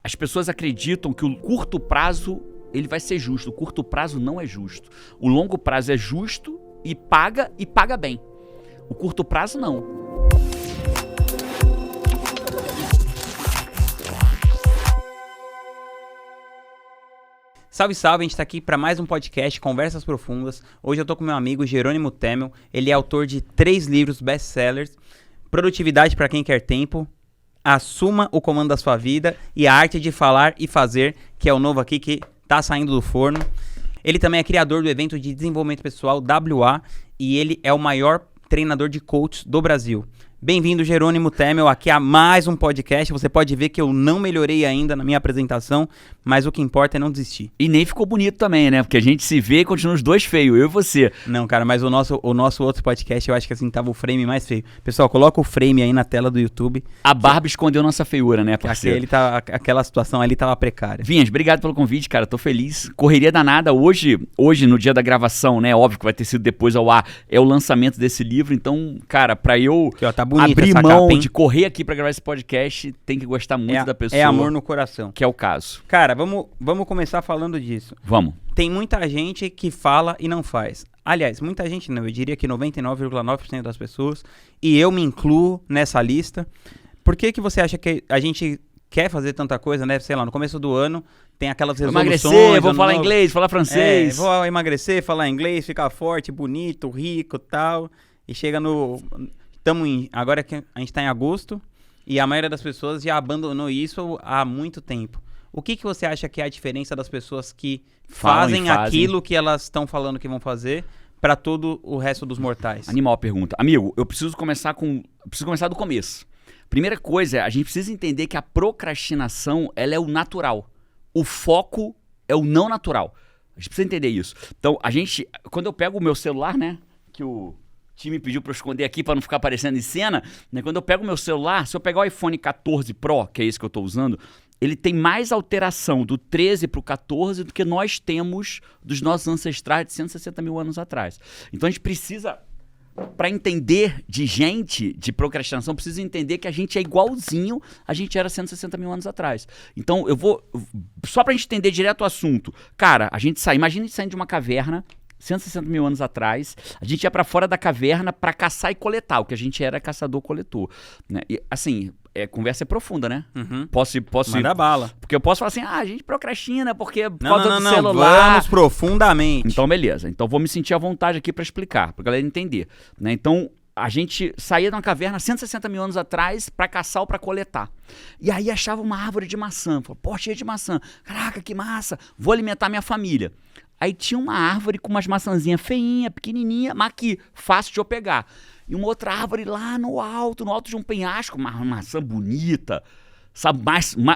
As pessoas acreditam que o curto prazo ele vai ser justo. O curto prazo não é justo. O longo prazo é justo e paga bem. O curto prazo não. Salve, salve, a gente tá aqui para mais um podcast, Conversas Profundas. Hoje eu tô com meu amigo Jerônimo Temel. Ele é autor de 3 livros best-sellers: Produtividade para quem quer tempo, Assuma o comando da sua vida e A arte de falar e fazer, que é o novo aqui que tá saindo do forno. Ele também é criador do evento de desenvolvimento pessoal WA e ele é o maior treinador de coaches do Brasil. Bem-vindo, Jerônimo Temel, aqui a mais um podcast. Você pode ver que eu não melhorei ainda na minha apresentação, mas o que importa é não desistir. E nem ficou bonito também, né? Porque a gente se vê e continua os dois feios, eu e você. Não, cara, mas o nosso outro podcast, eu acho que assim, tava o frame mais feio. Pessoal, coloca o frame aí na tela do YouTube. A barba escondeu nossa feiura, né, parceiro? Aquela situação ali tava precária. Vinhas, obrigado pelo convite, cara, tô feliz. Correria danada. Hoje, no dia da gravação, né, óbvio que vai ter sido depois ao ar, é o lançamento desse livro. Então, cara, pra eu aqui, ó, tá bonita abrir essa mão capa, de correr aqui pra gravar esse podcast, tem que gostar muito da pessoa. É amor no coração. Que é o caso. Cara, vamos começar falando disso. Vamos. Tem muita gente que fala e não faz. Aliás, muita gente não, eu diria que 99,9% das pessoas, e eu me incluo nessa lista. Por que você acha que a gente quer fazer tanta coisa, né? Sei lá, no começo do ano tem aquelas resoluções. Emagrecer, vou falar inglês, falar francês. Vou emagrecer, falar inglês, ficar forte, bonito, rico e tal. E chega no... Agora que a gente tá em agosto e a maioria das pessoas já abandonou isso há muito tempo. O que você acha que é a diferença das pessoas que fazem aquilo que elas estão falando que vão fazer para todo o resto dos mortais? Animal pergunta. Amigo, eu preciso começar do começo. Primeira coisa, a gente precisa entender que a procrastinação, ela é o natural. O foco é o não natural. A gente precisa entender isso. Então, quando eu pego o meu celular, né, que o time pediu para eu esconder aqui para não ficar aparecendo em cena, né? Quando eu pego o meu celular, se eu pegar o iPhone 14 Pro, que é esse que eu estou usando, ele tem mais alteração do 13 para o 14 do que nós temos dos nossos ancestrais de 160 mil anos atrás. Então a gente precisa, para entender de procrastinação, precisa entender que a gente é igualzinho a gente era 160 mil anos atrás. Então só para a gente entender direto o assunto, cara, imagina a gente saindo de uma caverna, 160 mil anos atrás, a gente ia pra fora da caverna pra caçar e coletar. O que a gente era caçador-coletor, né? E, assim, conversa é profunda, né? Uhum. Posso Manda bala. Porque eu posso falar assim, a gente procrastina porque por não, causa não, do não, celular. Vamos profundamente. Então, beleza. Então, vou me sentir à vontade aqui pra explicar, pra galera entender, né? Então, a gente saía de uma caverna 160 mil anos atrás pra caçar ou pra coletar. E aí achava uma árvore de maçã. Falava, pô, cheia de maçã. Caraca, que massa. Vou alimentar minha família. Aí tinha uma árvore com umas maçãzinhas feinhas, pequenininha, mas que fácil de eu pegar. E uma outra árvore lá no alto de um penhasco, uma maçã bonita, sabe,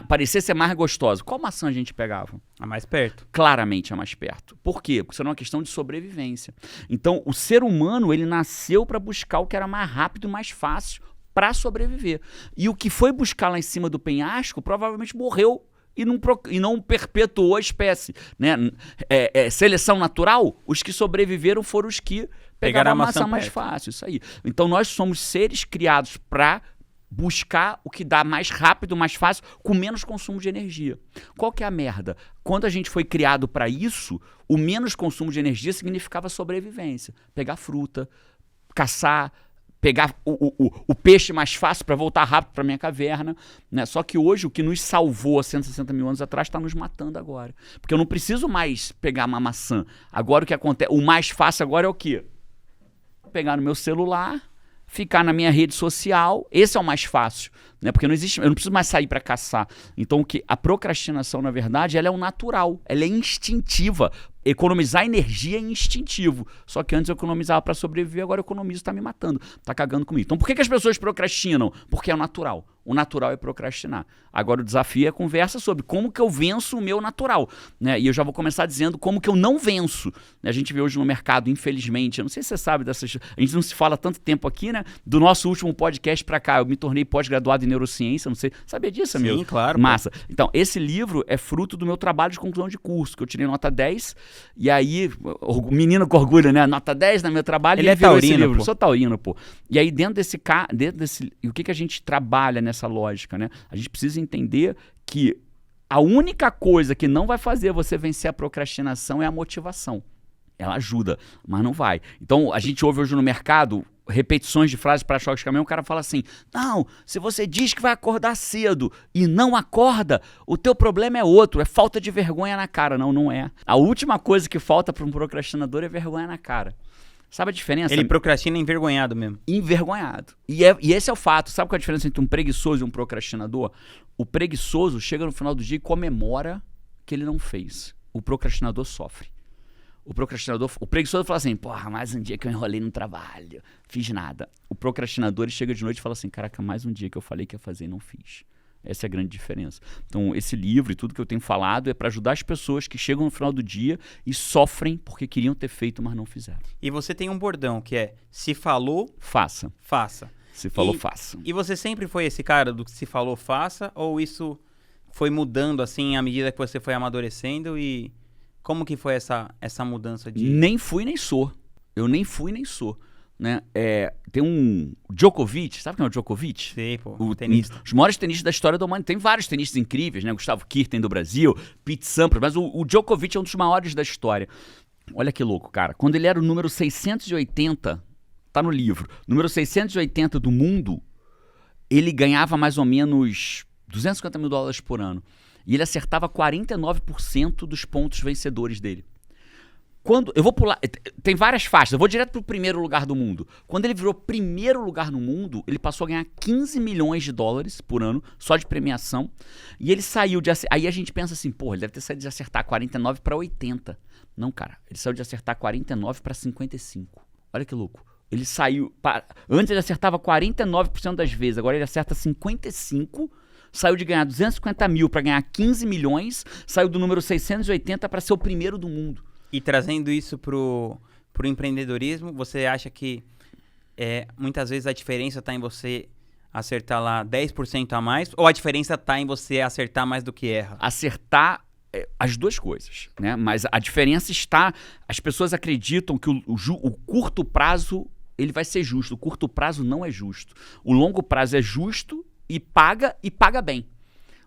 parecia ser mais gostosa. Qual maçã a gente pegava? A mais perto. Claramente a mais perto. Por quê? Porque isso era uma questão de sobrevivência. Então, o ser humano, ele nasceu para buscar o que era mais rápido e mais fácil para sobreviver. E o que foi buscar lá em cima do penhasco provavelmente morreu e não perpetuou a espécie, né? Seleção natural, os que sobreviveram foram os que pegaram a maçã mais fácil, isso aí. Então nós somos seres criados para buscar o que dá mais rápido, mais fácil, com menos consumo de energia. Qual que é a merda? Quando a gente foi criado para isso, o menos consumo de energia significava sobrevivência. Pegar fruta, caçar, pegar o peixe mais fácil para voltar rápido para minha caverna, né? Só que hoje o que nos salvou há 160 mil anos atrás está nos matando agora. Porque eu não preciso mais pegar uma maçã. Agora o que acontece? O mais fácil agora é o quê? Pegar no meu celular, ficar na minha rede social. Esse é o mais fácil, né? Porque eu não preciso mais sair para caçar. Então a procrastinação, na verdade, ela é o natural, ela é instintiva. Economizar energia é instintivo. Só que antes eu economizava para sobreviver, agora eu economizo, está me matando, está cagando comigo. Então por que as pessoas procrastinam? Porque é o natural. O natural é procrastinar. Agora o desafio é a conversa sobre como que eu venço o meu natural, né? E eu já vou começar dizendo como que eu não venço. A gente vê hoje no mercado, infelizmente, eu não sei se você sabe dessas... A gente não se fala tanto tempo aqui, né? Do nosso último podcast para cá, eu me tornei pós-graduado em neurociência, não sei, sabia disso, amigo? Sim, claro. Massa. Pô. Então, esse livro é fruto do meu trabalho de conclusão de curso, que eu tirei nota 10, e aí, menino com orgulho, né? Nota 10 no meu trabalho. Ele é taurino, pô. Sou taurino, pô. E aí, dentro desse... E o que a gente trabalha nessa lógica, né? A gente precisa entender que A única coisa que não vai fazer você vencer a procrastinação é a motivação. Ela ajuda, mas não vai. Então, a gente ouve hoje no mercado repetições de frases para choque de caminhão, o cara fala assim, não, se você diz que vai acordar cedo e não acorda, o teu problema é outro, é falta de vergonha na cara. Não, não é. A última coisa que falta para um procrastinador é vergonha na cara. Sabe a diferença? Ele procrastina envergonhado mesmo. Envergonhado. E esse é o fato. Sabe qual é a diferença entre um preguiçoso e um procrastinador? O preguiçoso chega no final do dia e comemora que ele não fez. O procrastinador sofre. O preguiçoso fala assim, porra, mais um dia que eu enrolei no trabalho, fiz nada. O procrastinador, ele chega de noite e fala assim, caraca, mais um dia que eu falei que ia fazer e não fiz. Essa é a grande diferença. Então, esse livro e tudo que eu tenho falado é para ajudar as pessoas que chegam no final do dia e sofrem porque queriam ter feito, mas não fizeram. E você tem um bordão que é, se falou, faça. Faça. Se falou, faça. E você sempre foi esse cara do que se falou, faça? Ou isso foi mudando assim à medida que você foi amadurecendo e... Como que foi essa mudança de... Nem fui, nem sou. Eu nem fui, nem sou. Né? Tem um Djokovic, sabe quem é o Djokovic? Sim, pô, o tenista. Os maiores tenistas da história da humanidade. Tem vários tenistas incríveis, né? Gustavo Kirten do Brasil, Pete Sampras, mas o Djokovic é um dos maiores da história. Olha que louco, cara. Quando ele era o número 680, tá no livro, número 680 do mundo, ele ganhava mais ou menos $250 mil por ano. E ele acertava 49% dos pontos vencedores dele. Eu vou pular... Tem várias faixas. Eu vou direto pro primeiro lugar do mundo. Quando ele virou primeiro lugar no mundo, ele passou a ganhar $15 milhões por ano, só de premiação. E ele saiu de... Aí a gente pensa assim, porra, ele deve ter saído de acertar 49 para 80. Não, cara. Ele saiu de acertar 49 para 55. Olha que louco. Ele saiu... Antes ele acertava 49% das vezes. Agora ele acerta 55%. Saiu de ganhar 250 mil para ganhar 15 milhões, saiu do número 680 para ser o primeiro do mundo. E trazendo isso pro empreendedorismo, você acha que muitas vezes a diferença está em você acertar lá 10% a mais, ou a diferença está em você acertar mais do que erra? Acertar as duas coisas, né? Mas a diferença está... As pessoas acreditam que o curto prazo ele vai ser justo. O curto prazo não é justo. O longo prazo é justo e paga bem.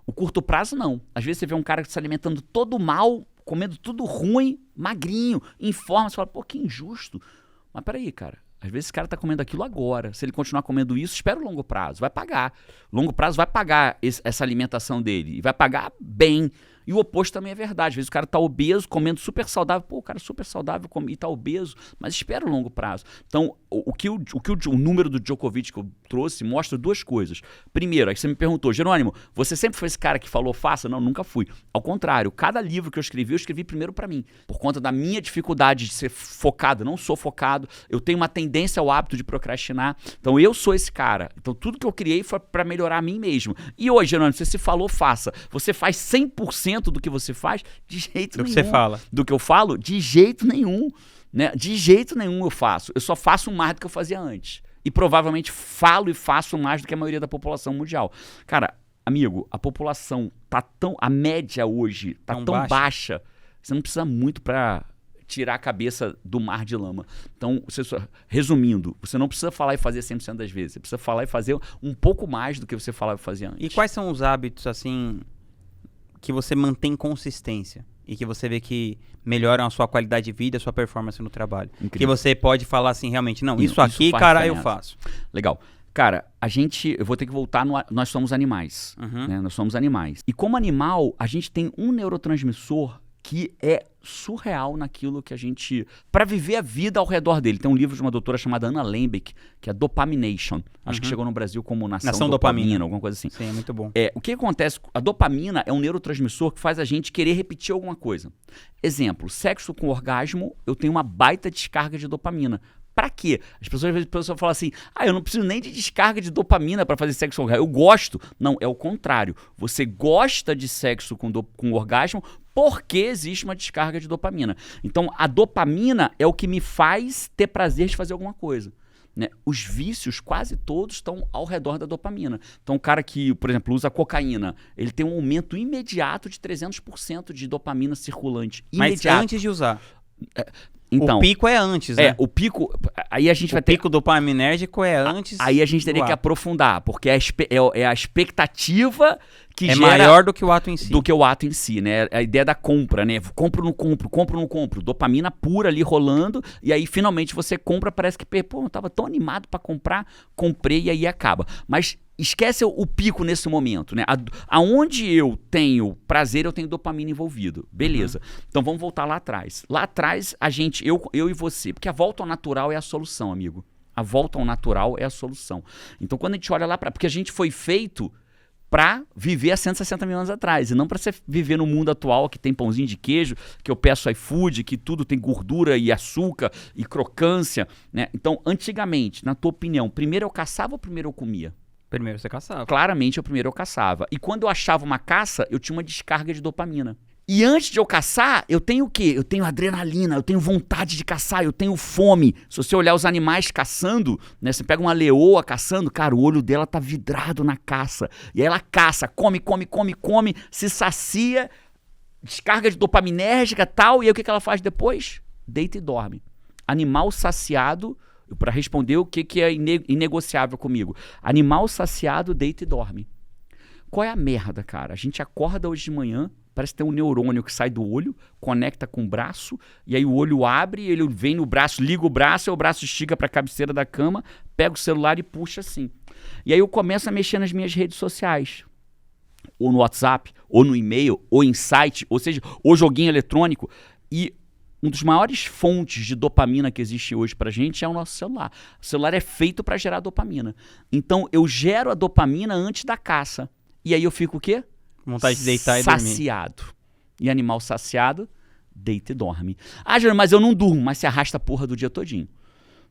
O curto prazo, não. Às vezes você vê um cara se alimentando todo mal, comendo tudo ruim, magrinho, em forma, você fala, pô, que injusto. Mas peraí, cara. Às vezes esse cara tá comendo aquilo agora. Se ele continuar comendo isso, espera o longo prazo. Vai pagar. O longo prazo vai pagar essa alimentação dele. E vai pagar bem. E o oposto também é verdade. Às vezes o cara tá obeso, comendo super saudável. Pô, o cara é super saudável e tá obeso. Mas espera o longo prazo. Então, o número do Djokovic que eu trouxe mostra duas coisas. Primeiro, aí você me perguntou, Jerônimo, você sempre foi esse cara que falou faça? Não, nunca fui. Ao contrário, cada livro que eu escrevi primeiro pra mim. Por conta da minha dificuldade de ser focado. Não sou focado. Eu tenho uma tendência ao hábito de procrastinar. Então, eu sou esse cara. Então, tudo que eu criei foi pra melhorar a mim mesmo. E hoje, Jerônimo, você se falou faça. Você faz 100% do que você faz? De jeito nenhum. Do que você fala. Do que eu falo? De jeito nenhum. Né? De jeito nenhum eu faço. Eu só faço mais do que eu fazia antes. E provavelmente falo e faço mais do que a maioria da população mundial. Cara, amigo, a população tá a média hoje tá tão baixa. Você não precisa muito pra tirar a cabeça do mar de lama. Então, resumindo, você não precisa falar e fazer 100% das vezes. Você precisa falar e fazer um pouco mais do que você falava e fazia antes. E quais são os hábitos, assim, que você mantém consistência e que você vê que melhoram a sua qualidade de vida, a sua performance no trabalho? Incrível. Que você pode falar assim, realmente, não, isso aqui, cara, diferença. Eu faço. Legal. Cara, eu vou ter que voltar nós somos animais. Né? Nós somos animais. E como animal, a gente tem um neurotransmissor que é surreal naquilo que a gente... Para viver a vida ao redor dele. Tem um livro de uma doutora chamada Anna Lembeck, que é Dopamination. Acho que chegou no Brasil como Nação Dopamina, alguma coisa assim. Sim, é muito bom. O que acontece? A dopamina é um neurotransmissor que faz a gente querer repetir alguma coisa. Exemplo, sexo com orgasmo, eu tenho uma baita descarga de dopamina. Pra quê? As pessoas, às vezes, falam assim, eu não preciso nem de descarga de dopamina para fazer sexo com orgasmo. Eu gosto. Não, é o contrário. Você gosta de sexo com orgasmo porque existe uma descarga de dopamina. Então, a dopamina é o que me faz ter prazer de fazer alguma coisa. Né? Os vícios, quase todos, estão ao redor da dopamina. Então, o cara que, por exemplo, usa cocaína, ele tem um aumento imediato de 300% de dopamina circulante. Imediato. Mas antes de usar. Então, o pico é antes, né? O pico... Aí a gente vai ter... O pico dopaminérgico é antes... Aí a gente teria que aprofundar, porque é a expectativa que É gera maior do que o ato em si. do que o ato em si, né? A ideia da compra, né? Compro, não compro, compro, não compro. Dopamina pura ali rolando, e aí finalmente você compra, parece que, pô, eu tava tão animado pra comprar, comprei e aí acaba. Mas esquece o pico nesse momento, né? Aonde eu tenho prazer, eu tenho dopamina envolvido. Beleza. Então vamos voltar lá atrás. Lá atrás, eu e você, porque a volta ao natural é a solução, amigo. A volta ao natural é a solução. Então quando a gente olha lá pra... Porque a gente foi feito para viver há 160 mil anos atrás, e não para você viver no mundo atual que tem pãozinho de queijo, que eu peço iFood, que tudo tem gordura e açúcar e crocância, né? Então, antigamente, na tua opinião, primeiro eu caçava ou primeiro eu comia? Primeiro você caçava. Claramente, primeiro eu caçava. E quando eu achava uma caça, eu tinha uma descarga de dopamina. E antes de eu caçar, eu tenho o quê? Eu tenho adrenalina, eu tenho vontade de caçar, eu tenho fome. Se você olhar os animais caçando, né? Você pega uma leoa caçando, cara, o olho dela tá vidrado na caça. E aí ela caça, come, come, come, come, se sacia, descarga de dopaminérgica e tal. E aí o que ela faz depois? Deita e dorme. Animal saciado, para responder o que é inegociável comigo. Animal saciado, deita e dorme. Qual é a merda, cara? A gente acorda hoje de manhã, parece que tem um neurônio que sai do olho, conecta com o braço, e aí o olho abre, ele vem no braço, liga o braço, aí o braço estica para a cabeceira da cama, pega o celular e puxa assim. E aí eu começo a mexer nas minhas redes sociais, ou no WhatsApp, ou no e-mail, ou em site, ou seja, ou joguinho eletrônico. E um dos maiores fontes de dopamina que existe hoje pra gente é o nosso celular. O celular é feito para gerar dopamina. Então eu gero a dopamina antes da caça. E aí eu fico o quê? Vontade de deitar e dormir. Saciado. E animal saciado, deita e dorme. Ah, Júnior, mas eu não durmo, mas se arrasta a porra do dia todinho.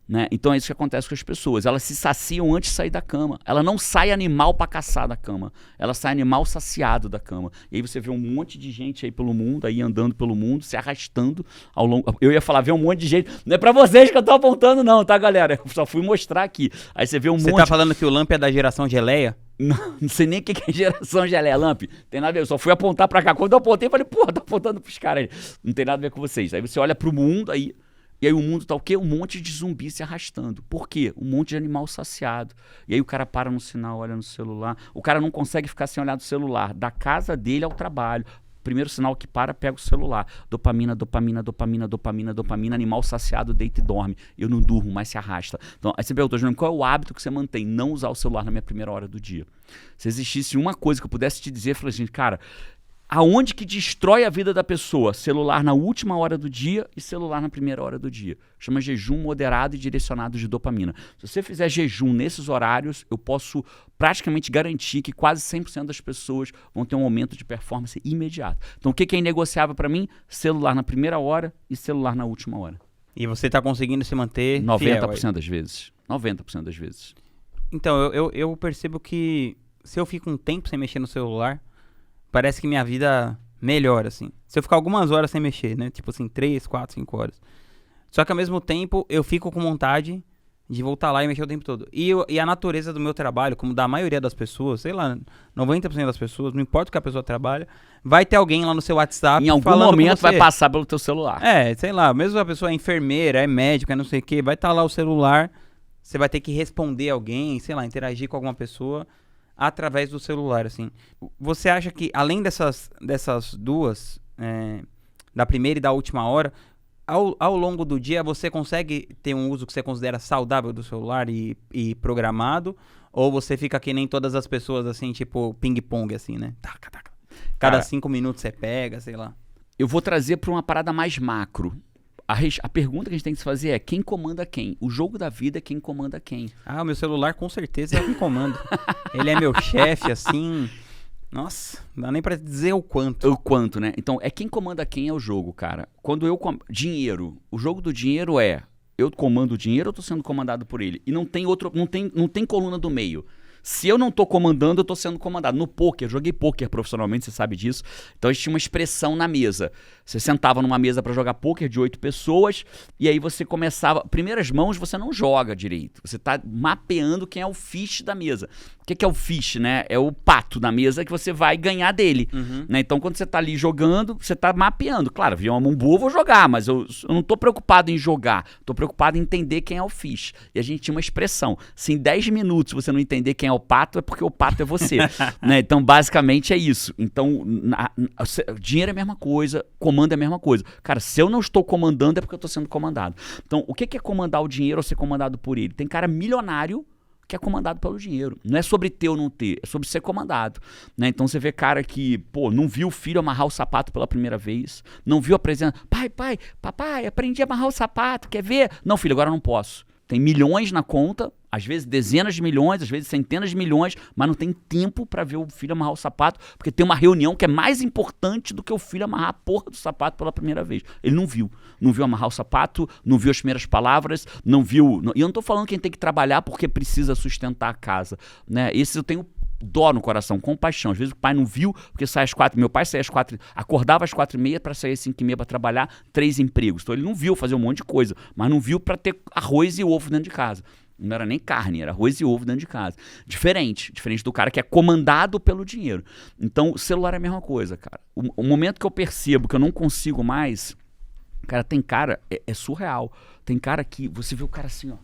Né? Então é isso que acontece com as pessoas. Elas se saciam antes de sair da cama. Ela não sai animal pra caçar da cama. Ela sai animal saciado da cama. E aí você vê um monte de gente aí pelo mundo, aí andando pelo mundo, se arrastando ao longo... Eu ia falar, ver um monte de gente. Não é pra vocês que eu tô apontando não, tá, galera? Eu só fui mostrar aqui. Aí você vê um monte... Você tá falando que o Lamp é da geração geleia? Não sei nem o que é geração geleia, Lamp. Tem nada a ver, eu só fui apontar pra cá. Quando eu apontei, eu falei, porra, tô apontando pros caras aí. Não tem nada a ver com vocês. Aí você olha pro mundo, e aí o mundo tá o quê? Um monte de zumbi se arrastando. Por quê? Um monte de animal saciado. E aí o cara para no sinal, olha no celular. O cara não consegue ficar sem olhar no celular. Da casa dele ao trabalho. Primeiro sinal que para, pega o celular. Dopamina, dopamina, dopamina, dopamina, dopamina. Animal saciado, deita e dorme. Eu não durmo, mas se arrasta. Então, aí você perguntou, Júnior, qual é o hábito que você mantém? Não usar o celular na minha primeira hora do dia. Se existisse uma coisa que eu pudesse te dizer, eu falei assim, cara... Aonde que destrói a vida da pessoa? Celular na última hora do dia e celular na primeira hora do dia. Chama jejum moderado e direcionado de dopamina. Se você fizer jejum nesses horários, eu posso praticamente garantir que quase 100% das pessoas vão ter um aumento de performance imediato. Então o que é inegociável para mim? Celular na primeira hora e celular na última hora. E você tá conseguindo se manter 90% das vezes. 90% das vezes. Então, eu percebo que se eu fico um tempo sem mexer no celular... Parece que minha vida melhora, assim. Se eu ficar algumas horas sem mexer, né? Tipo assim, 3, 4, 5 horas. Só que ao mesmo tempo, eu fico com vontade de voltar lá e mexer o tempo todo. E a natureza do meu trabalho, como da maioria das pessoas, sei lá, 90% das pessoas, não importa o que a pessoa trabalha, vai ter alguém lá no seu WhatsApp em algum momento vai passar pelo teu celular. Sei lá, mesmo a pessoa é enfermeira, é médica, é não sei o quê, vai estar lá o celular, você vai ter que responder alguém, sei lá, interagir com alguma pessoa... através do celular, assim. Você acha que, além dessas duas, da primeira e da última hora, ao longo do dia, você consegue ter um uso que você considera saudável do celular e programado? Ou você fica que nem todas as pessoas, assim, tipo ping-pong, assim, né? Taca, taca. Cada 5 minutos você pega, sei lá. Eu vou trazer para uma parada mais macro. A pergunta que a gente tem que se fazer é quem comanda quem? O jogo da vida é quem comanda quem. Ah, o meu celular com certeza é o que comanda. Ele é meu chefe, assim... Nossa, não dá nem pra dizer o quanto. O quanto, né? Então, é quem comanda quem é o jogo, cara. Quando eu... Dinheiro. O jogo do dinheiro é... Eu comando o dinheiro ou tô sendo comandado por ele? E não tem outro... Não tem coluna do meio. Se eu não tô comandando, eu tô sendo comandado. No poker, joguei poker profissionalmente, você sabe disso. Então a gente tinha uma expressão na mesa. Você sentava numa mesa para jogar poker de 8 pessoas e aí você começava... Primeiras mãos você não joga direito. Você tá mapeando quem é o fiche da mesa. O que é o fish, né? É o pato na mesa que você vai ganhar dele. Né? Então, quando você tá ali jogando, você tá mapeando. Claro, viu uma mambu, eu vou jogar, mas eu não tô preocupado em jogar. Tô preocupado em entender quem é o fish. E a gente tinha uma expressão. Se em 10 minutos você não entender quem é o pato, é porque o pato é você. Né? Então, basicamente é isso. Então, dinheiro é a mesma coisa, comando é a mesma coisa. Cara, se eu não estou comandando, é porque eu tô sendo comandado. Então, o que é comandar o dinheiro ou ser comandado por ele? Tem cara milionário que é comandado pelo dinheiro. Não é sobre ter ou não ter, é sobre ser comandado. Né? Então você vê cara que, não viu o filho amarrar o sapato pela primeira vez, não viu a presença. Papai, aprendi a amarrar o sapato, quer ver? Não, filho, agora não posso. Tem milhões na conta, às vezes dezenas de milhões, às vezes centenas de milhões, mas não tem tempo para ver o filho amarrar o sapato, porque tem uma reunião que é mais importante do que o filho amarrar a porra do sapato pela primeira vez. Ele não viu. Não viu amarrar o sapato, não viu as primeiras palavras, não viu... E eu não tô falando quem tem que trabalhar porque precisa sustentar a casa. Né? Esse eu tenho dó no coração, compaixão. Às vezes o pai não viu, porque sai às 4, meu pai saía às 4, acordava às 4h30 para sair às 5h30 para trabalhar, 3 empregos. Então ele não viu fazer um monte de coisa, mas não viu para ter arroz e ovo dentro de casa. Não era nem carne, era arroz e ovo dentro de casa. Diferente do cara que é comandado pelo dinheiro. Então o celular é a mesma coisa, cara. O momento que eu percebo que eu não consigo mais, cara, tem cara, é surreal. Tem cara que, você vê o cara assim, ó,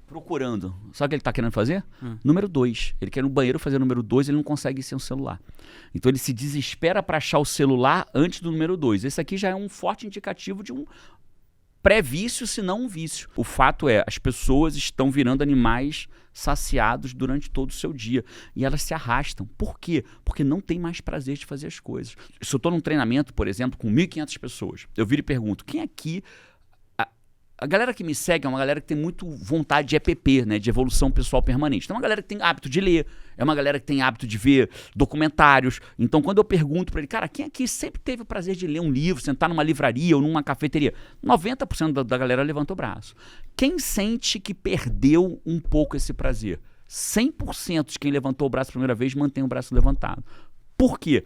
procurando. Sabe o que ele tá querendo fazer? Número 2. Ele quer ir no banheiro fazer o número 2, ele não consegue ir sem o celular. Então ele se desespera para achar o celular antes do número 2. Esse aqui já é um forte indicativo de um pré-vício, se não um vício. O fato é, as pessoas estão virando animais saciados durante todo o seu dia. E elas se arrastam. Por quê? Porque não tem mais prazer de fazer as coisas. Se eu estou num treinamento, por exemplo, com 1.500 pessoas, eu viro e pergunto, quem aqui... A galera que me segue é uma galera que tem muito vontade de EPP, né, de evolução pessoal permanente. Então é uma galera que tem hábito de ler, é uma galera que tem hábito de ver documentários. Então quando eu pergunto pra ele, cara, quem aqui sempre teve o prazer de ler um livro, sentar numa livraria ou numa cafeteria? 90% da galera levanta o braço. Quem sente que perdeu um pouco esse prazer? 100% de quem levantou o braço a primeira vez mantém o braço levantado. Por quê?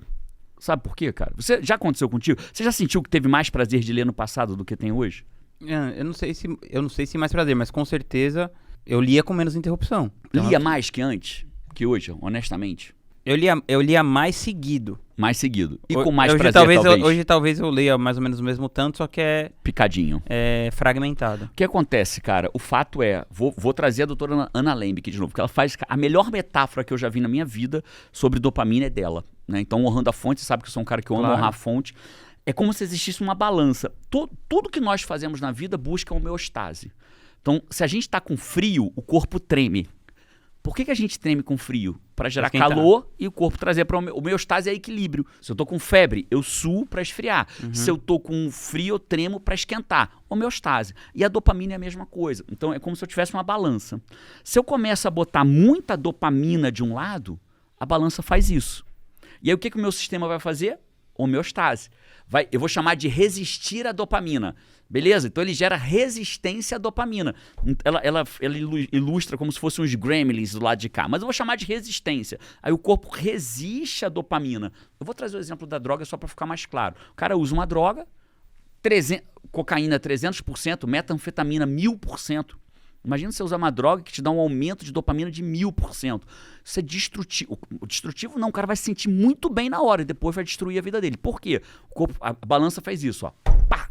Sabe por quê, cara? Já aconteceu contigo? Você já sentiu que teve mais prazer de ler no passado do que tem hoje? Eu não sei se mais prazer, mas com certeza eu lia com menos interrupção. Então, lia mais que antes? Que hoje, honestamente? Eu lia mais seguido. Mais seguido. E com mais hoje, prazer, talvez. talvez? Hoje talvez eu leia mais ou menos o mesmo tanto, só que é... Picadinho. É fragmentado. O que acontece, cara? O fato é... Vou trazer a doutora Ana Lembe aqui de novo, porque ela faz... A melhor metáfora que eu já vi na minha vida sobre dopamina é dela. Né? Então, honrando a fonte, você sabe que eu sou um cara que honra honrar a fonte. É como se existisse uma balança. Tudo que nós fazemos na vida busca homeostase. Então, se a gente está com frio, o corpo treme. Por que a gente treme com frio? Para gerar calor e o corpo trazer para o homeostase é equilíbrio. Se eu estou com febre, eu suo para esfriar. Se eu estou com frio, eu tremo para esquentar. Homeostase. E a dopamina é a mesma coisa. Então, é como se eu tivesse uma balança. Se eu começo a botar muita dopamina de um lado, a balança faz isso. E aí, o que o meu sistema vai fazer? Homeostase. Eu vou chamar de resistir à dopamina. Beleza? Então ele gera resistência à dopamina. Ela ilustra como se fossem uns gremlins do lado de cá. Mas eu vou chamar de resistência. Aí o corpo resiste à dopamina. Eu vou trazer o exemplo da droga só para ficar mais claro. O cara usa uma droga, cocaína 300%, metanfetamina 1000%. Imagina você usar uma droga que te dá um aumento de dopamina de 1000%. Isso é destrutivo. O destrutivo não, o cara vai se sentir muito bem na hora e depois vai destruir a vida dele. Por quê? A balança faz isso, ó. Pá!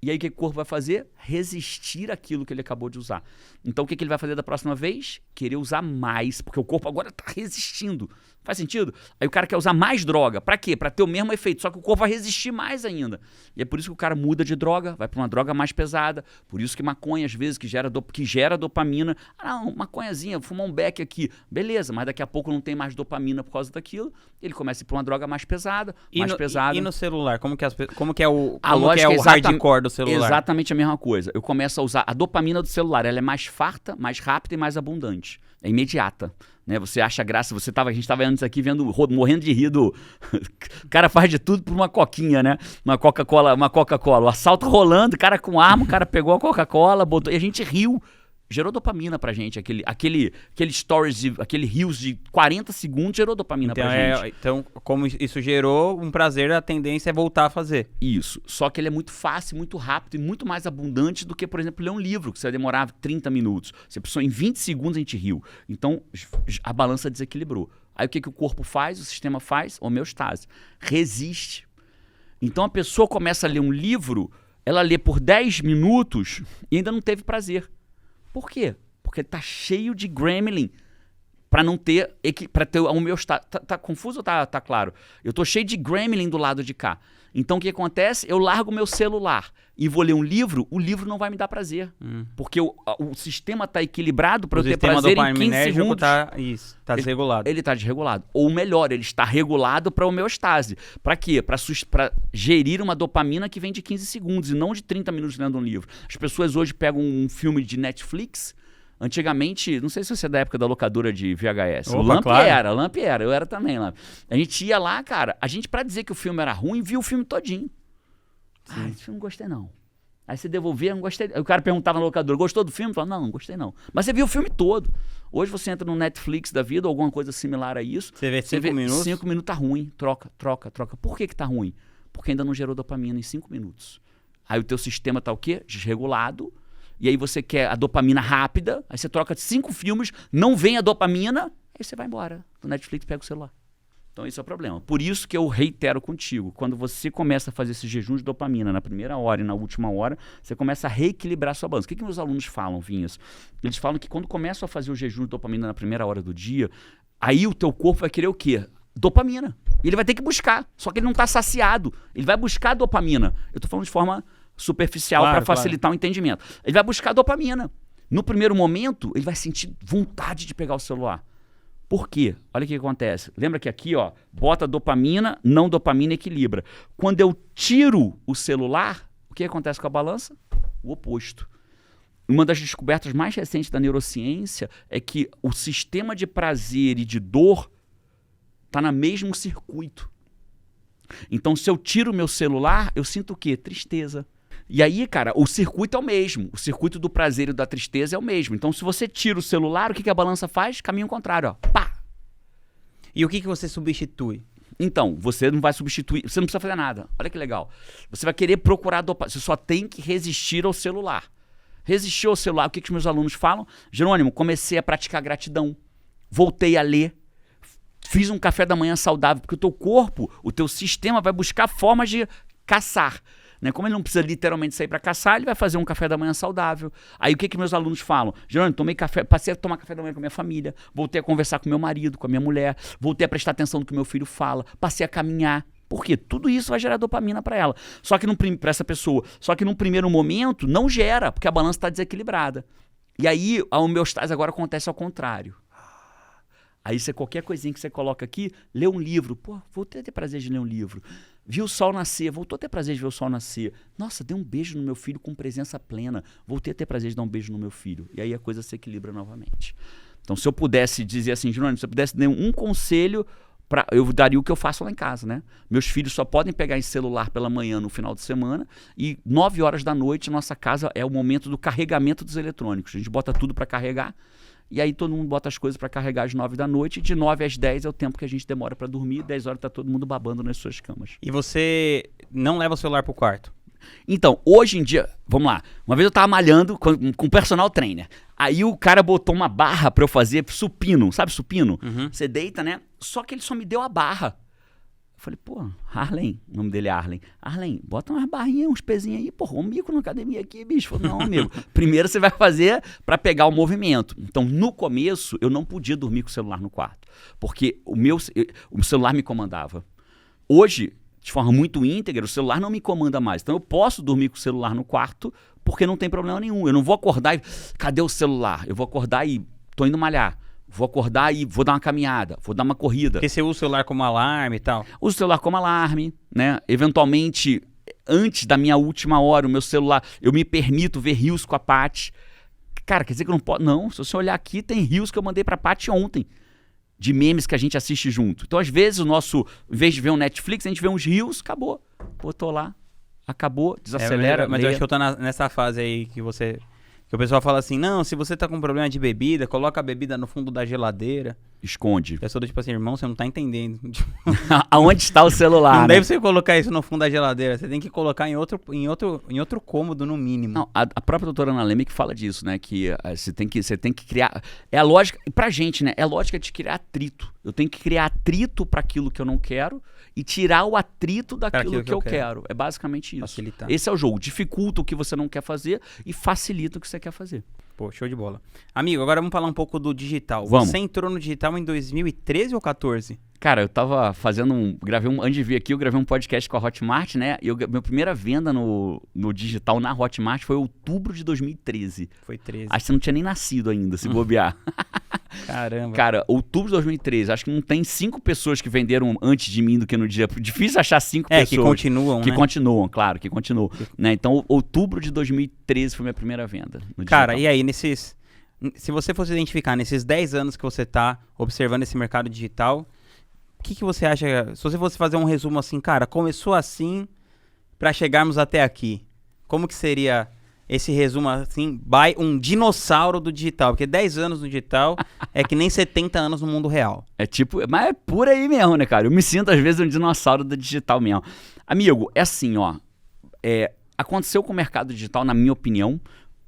E aí o que o corpo vai fazer? Resistir àquilo que ele acabou de usar. Então o que ele vai fazer da próxima vez? Querer usar mais, porque o corpo agora está resistindo. Faz sentido? Aí o cara quer usar mais droga. Pra quê? Pra ter o mesmo efeito, só que o corpo vai resistir mais ainda. E é por isso que o cara muda de droga, vai pra uma droga mais pesada. Por isso que maconha, às vezes, que gera dopamina. Ah, não, maconhazinha, fumar um beck aqui. Beleza, mas daqui a pouco não tem mais dopamina por causa daquilo. Ele começa a ir pra uma droga mais pesada, pesada. E no celular? Como que é o hardcore do celular? Exatamente a mesma coisa. Eu começo a usar a dopamina do celular. Ela é mais farta, mais rápida e mais abundante. É imediata. Né? Você acha graça. A gente estava antes aqui morrendo de rir do... O cara faz de tudo por uma coquinha, né? Uma Coca-Cola. O assalto rolando, o cara com arma, o cara pegou a Coca-Cola, botou... E a gente riu. gerou dopamina pra gente. Aquele stories, aquele reels de 40 segundos gerou dopamina pra gente. Então, como isso gerou um prazer, a tendência é voltar a fazer. Isso. Só que ele é muito fácil, muito rápido e muito mais abundante do que, por exemplo, ler um livro, que você vai demorar 30 minutos. Você precisou em 20 segundos a gente riu. Então, a balança desequilibrou. Aí o que o corpo faz, o sistema faz? Homeostase. Resiste. Então a pessoa começa a ler um livro, ela lê por 10 minutos e ainda não teve prazer. Por quê? Porque ele tá cheio de gremlin para não ter, para ter o meu tá confuso ou tá claro? Eu tô cheio de gremlin do lado de cá. Então o que acontece? Eu largo o meu celular e vou ler um livro, o livro não vai me dar prazer. Porque o sistema tá equilibrado para eu ter prazer em 15 segundos. Tá desregulado. Ele tá desregulado. Ou melhor, ele está regulado para homeostase. Para quê? Para gerir uma dopamina que vem de 15 segundos e não de 30 minutos lendo um livro. As pessoas hoje pegam um filme de Netflix. Antigamente, não sei se você é da época da locadora de VHS. Opa, o Lamp claro. era, eu era também lá. A gente ia lá, cara, pra dizer que o filme era ruim, via o filme todinho. Ah, esse filme não gostei não. Aí você devolvia, não gostei. Aí o cara perguntava na locadora, gostou do filme? Falava, não gostei não. Mas você viu o filme todo. Hoje você entra no Netflix da vida, ou alguma coisa similar a isso. Você vê 5 minutos? 5 minutos tá ruim, troca. Por que tá ruim? Porque ainda não gerou dopamina em 5 minutos. Aí o teu sistema tá o quê? Desregulado. E aí você quer a dopamina rápida, aí você troca 5 filmes, não vem a dopamina, aí você vai embora. Do Netflix pega o celular. Então esse é o problema. Por isso que eu reitero contigo, quando você começa a fazer esse jejum de dopamina na primeira hora e na última hora, você começa a reequilibrar a sua balança. O que meus alunos falam, Vinhas? Eles falam que quando começam a fazer o jejum de dopamina na primeira hora do dia, aí o teu corpo vai querer o quê? Dopamina. E ele vai ter que buscar, só que ele não está saciado. Ele vai buscar dopamina. Eu estou falando de forma superficial para facilitar o entendimento. Ele vai buscar dopamina. No primeiro momento, ele vai sentir vontade de pegar o celular. Por quê? Olha o que acontece. Lembra que aqui, ó, bota dopamina, não dopamina equilibra. Quando eu tiro o celular, o que acontece com a balança? O oposto. Uma das descobertas mais recentes da neurociência é que o sistema de prazer e de dor está no mesmo circuito. Então, se eu tiro o meu celular, eu sinto o quê? Tristeza. E aí, cara, o circuito é o mesmo. O circuito do prazer e da tristeza é o mesmo. Então, se você tira o celular, o que a balança faz? Caminho contrário, ó. Pá! E o que você substitui? Então, você não vai substituir, você não precisa fazer nada. Olha que legal. Você vai querer procurar dopamina. Você só tem que resistir ao celular. Resistir ao celular, o que os meus alunos falam? Jerônimo, comecei a praticar gratidão. Voltei a ler. Fiz um café da manhã saudável, porque o teu corpo, o teu sistema vai buscar formas de caçar. Né? Como ele não precisa literalmente sair para caçar, ele vai fazer um café da manhã saudável. Aí o que meus alunos falam? Jerônimo, passei a tomar café da manhã com a minha família, voltei a conversar com meu marido, com a minha mulher, voltei a prestar atenção no que meu filho fala, passei a caminhar. Por quê? Tudo isso vai gerar dopamina para ela. Só que para essa pessoa. Só que num primeiro momento não gera, porque a balança está desequilibrada. E aí a homeostase agora acontece ao contrário. Aí qualquer coisinha que você coloca aqui, lê um livro. Pô, voltei a ter prazer de ler um livro. Vi o sol nascer, voltou a ter prazer de ver o sol nascer. Nossa, dei um beijo no meu filho com presença plena. Voltei a ter prazer de dar um beijo no meu filho. E aí a coisa se equilibra novamente. Então, se eu pudesse dizer assim, Jerônimo, se eu pudesse dar um conselho, eu daria o que eu faço lá em casa, né? Meus filhos só podem pegar em celular pela manhã no final de semana e 9 horas da noite, nossa casa é o momento do carregamento dos eletrônicos. A gente bota tudo para carregar. E aí todo mundo bota as coisas para carregar às 9 da noite, e de 9 às 10 é o tempo que a gente demora para dormir, 10 horas tá todo mundo babando nas suas camas. E você não leva o celular pro quarto? Então, hoje em dia, vamos lá, uma vez eu tava malhando com personal trainer, aí o cara botou uma barra para eu fazer supino, sabe supino? Uhum. Você deita, né? Só que ele só me deu a barra. Eu falei, pô, Arlen, o nome dele é Arlen. Arlen, bota umas barrinhas, uns pezinhos aí, porra, um mico na academia aqui, bicho. Eu falei, não, amigo, primeiro você vai fazer para pegar o movimento. Então, no começo, eu não podia dormir com o celular no quarto, porque o celular me comandava. Hoje, de forma muito íntegra, o celular não me comanda mais. Então, eu posso dormir com o celular no quarto, porque não tem problema nenhum. Eu não vou acordar e, cadê o celular? Eu vou acordar e tô indo malhar. Vou acordar e vou dar uma caminhada, vou dar uma corrida. Porque você usa o celular como alarme e tal? Uso o celular como alarme, né? Eventualmente, antes da minha última hora, o meu celular, eu me permito ver reels com a Paty. Cara, quer dizer que eu não posso... Não, se você olhar aqui, tem reels que eu mandei pra Paty ontem, de memes que a gente assiste junto. Então, às vezes, em vez de ver um Netflix, a gente vê uns reels, acabou. Botou lá, acabou, desacelera. Mas eu acho que eu tô nessa fase aí que você Que o pessoal fala assim, não, se você tá com problema de bebida, coloca a bebida no fundo da geladeira. Esconde. A pessoa do tipo assim, irmão, você não tá entendendo. Aonde está o celular? Não né? deve você colocar isso no fundo da geladeira, você tem que colocar em outro cômodo, no mínimo. Não, a própria doutora Ana Leme que fala disso, né? Que você tem que criar. É a lógica. Pra gente, né? É a lógica de criar atrito. Eu tenho que criar atrito para aquilo que eu não quero e tirar o atrito daquilo que eu quero. É basicamente isso. Facilitar. Esse é o jogo. Dificulta o que você não quer fazer e facilita o que você quer fazer. Pô, show de bola. Amigo, agora vamos falar um pouco do digital. Vamos. Você entrou no digital em 2013 ou 14? Cara, eu tava fazendo antes de vir aqui, eu gravei um podcast com a Hotmart, né? E minha primeira venda no digital na Hotmart foi em outubro de 2013. Foi 13. Acho que você não tinha nem nascido ainda, se bobear. Caramba. Cara, outubro de 2013, acho que não tem 5 pessoas que venderam antes de mim do que no dia. Difícil achar 5 pessoas. Que continuam, que né? continuam, claro, que continuam. Né? Então, outubro de 2013 foi minha primeira venda no digital. Cara, e aí, se você fosse identificar nesses 10 anos que você tá observando esse mercado digital, o que você acha, se você fosse fazer um resumo assim, cara, começou assim pra chegarmos até aqui, como que seria esse resumo assim, by um dinossauro do digital? Porque 10 anos no digital é que nem 70 anos no mundo real. É tipo, mas é por aí mesmo, né, cara? Eu me sinto às vezes um dinossauro do digital mesmo. Amigo, é assim, ó, aconteceu com o mercado digital, na minha opinião,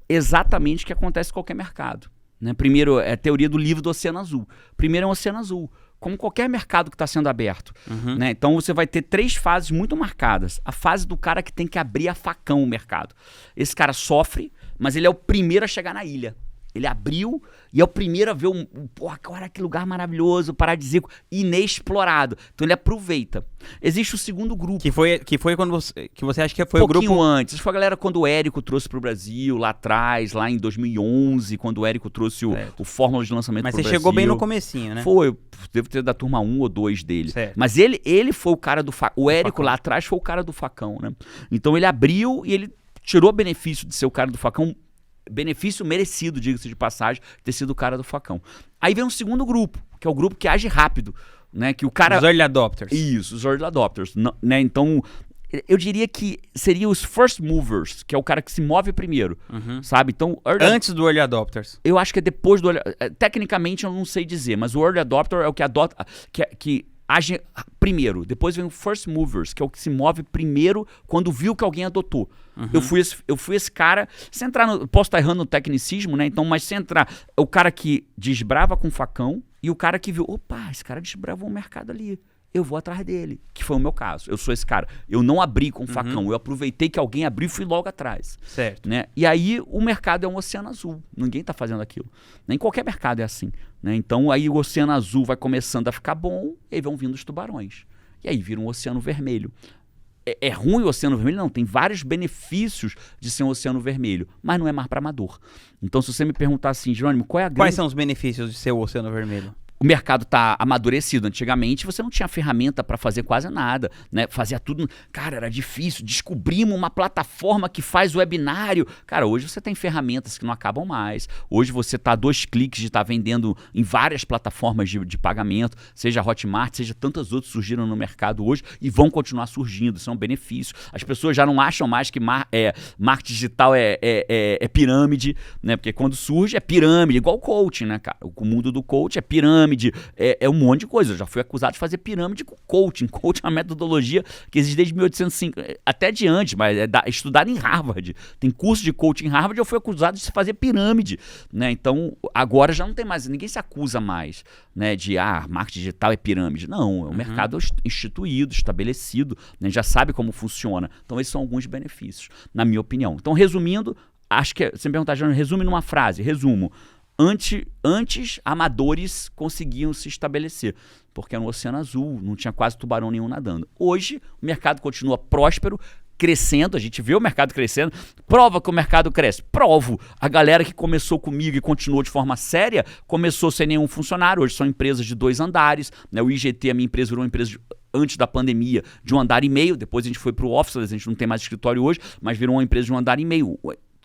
exatamente o que acontece com qualquer mercado. Né? Primeiro, é a teoria do livro do Oceano Azul. Primeiro é o Oceano Azul, como qualquer mercado que está sendo aberto. Né? Então você vai ter 3 fases muito marcadas. A fase do cara que tem que abrir a facão o mercado. Esse cara sofre, mas ele é o primeiro a chegar na ilha. Ele abriu e é o primeiro a ver porra, que lugar maravilhoso, paradisíaco, inexplorado. Então ele aproveita. Existe o segundo grupo. Que foi quando você acha que foi um o grupo... pouquinho antes. Isso foi a galera quando o Érico trouxe pro Brasil, lá atrás, lá em 2011, quando o Érico trouxe o Fórmula de Lançamento pro Brasil. Mas você chegou bem no comecinho, né? Foi, eu devo ter da turma 1 ou 2 dele. Certo. Mas ele foi o cara do facão. O Érico lá atrás foi o cara do facão, né? Então ele abriu e ele tirou benefício de ser o cara do facão. Benefício merecido, diga-se de passagem, ter sido o cara do facão. Aí vem um segundo grupo, que é o grupo que age rápido, né? Que o cara... Os early adopters. Isso, os early adopters, né? Então, eu diria que seria os first movers, que é o cara que se move primeiro, sabe? Então, antes do early adopters. Eu acho que é depois do... Tecnicamente, eu não sei dizer, mas o early adopter é o que adota... que age primeiro. Depois vem o first movers, que é o que se move primeiro quando viu que alguém adotou. Eu fui esse cara, se entrar posso estar errando no tecnicismo, né? Então, mas se entrar, o cara que desbrava com facão e o cara que viu, opa, esse cara desbravou um mercado ali, eu vou atrás dele, que foi o meu caso. Eu sou esse cara. Eu não abri com facão, eu aproveitei que alguém abriu e fui logo atrás. Certo. Né? E aí o mercado é um oceano azul. Ninguém está fazendo aquilo. Nem qualquer mercado é assim. Né? Então aí o oceano azul vai começando a ficar bom e aí vão vindo os tubarões. E aí vira um oceano vermelho. É ruim o oceano vermelho? Não, tem vários benefícios de ser um oceano vermelho, mas não é mar para amador. Então se você me perguntar assim, Jerônimo, qual é a grande... Quais são os benefícios de ser o oceano vermelho? O mercado está amadurecido. Antigamente você não tinha ferramenta para fazer quase nada, né? Fazia tudo, cara, era difícil. Descobrimos uma plataforma que faz webinário. Cara, hoje você tem ferramentas que não acabam mais. Hoje você está a 2 cliques de estar vendendo em várias plataformas de pagamento, seja Hotmart, seja tantas outras surgiram no mercado hoje e vão continuar surgindo. Isso é um benefício. As pessoas já não acham mais que marketing digital é pirâmide, né? Porque quando surge é pirâmide, igual coaching, né, cara? O mundo do coaching é pirâmide. É um monte de coisa. Eu já fui acusado de fazer pirâmide com coaching. Coaching é uma metodologia que existe desde 1805, até diante, mas é estudada em Harvard. Tem curso de coaching em Harvard, eu fui acusado de fazer pirâmide. Né? Então, agora já não tem mais, ninguém se acusa mais, né, de marketing digital é pirâmide. Não, é um mercado instituído, estabelecido, né, já sabe como funciona. Então, esses são alguns benefícios, na minha opinião. Então, resumindo, acho que, você me perguntar, João, resume numa frase, resumo. Antes, amadores conseguiam se estabelecer, porque era um oceano azul, não tinha quase tubarão nenhum nadando. Hoje, o mercado continua próspero, crescendo, a gente vê o mercado crescendo. Prova que o mercado cresce? Provo. A galera que começou comigo e continuou de forma séria, começou sem nenhum funcionário, hoje são empresas de 2 andares, né? O IGT, a minha empresa, virou uma empresa antes da pandemia, de 1 andar e meio, depois a gente foi para o office, a gente não tem mais escritório hoje, mas virou uma empresa de 1 andar e meio.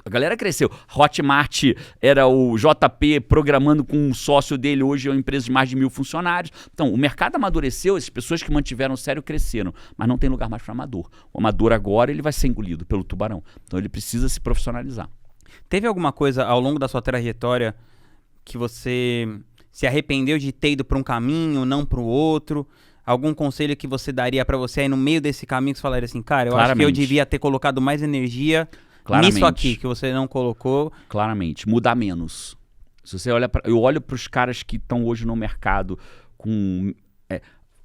A galera cresceu. Hotmart era o JP programando com um sócio dele, hoje é uma empresa de mais de 1.000 funcionários. Então, o mercado amadureceu, as pessoas que mantiveram sério cresceram, mas não tem lugar mais para amador. O amador agora ele vai ser engolido pelo tubarão. Então, ele precisa se profissionalizar. Teve alguma coisa ao longo da sua trajetória que você se arrependeu de ter ido para um caminho, não para o outro? Algum conselho que você daria para você aí no meio desse caminho que você falaria assim, cara, eu acho que eu devia ter colocado mais energia nisso aqui que você não colocou? Claramente, mudar menos. Se você olha eu olho para os caras que estão hoje no mercado com...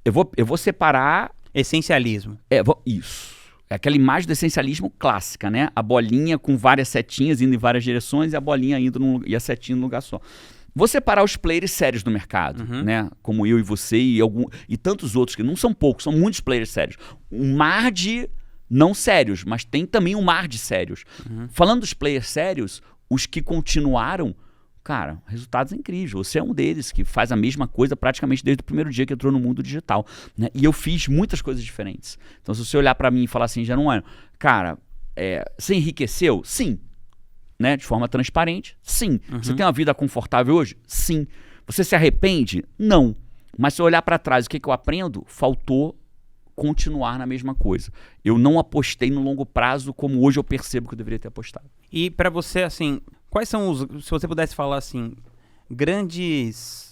eu vou separar... Essencialismo. Isso. É aquela imagem do essencialismo clássica, né? A bolinha com várias setinhas indo em várias direções e a bolinha indo e a setinha num lugar só. Vou separar os players sérios do mercado, né? Como eu e você e tantos outros, que não são poucos, são muitos players sérios. Um mar de não sérios, mas tem também um mar de sérios. Falando dos players sérios, os que continuaram, cara, resultados incríveis. Você é um deles que faz a mesma coisa praticamente desde o primeiro dia que entrou no mundo digital, né? E eu fiz muitas coisas diferentes. Então, se você olhar para mim e falar assim, já não é, cara, você enriqueceu? Sim. Né? De forma transparente? Sim. Você tem uma vida confortável hoje? Sim. Você se arrepende? Não. Mas se eu olhar para trás, o que eu aprendo? Faltou continuar na mesma coisa. Eu não apostei no longo prazo como hoje eu percebo que eu deveria ter apostado. E para você, assim, quais são se você pudesse falar assim, grandes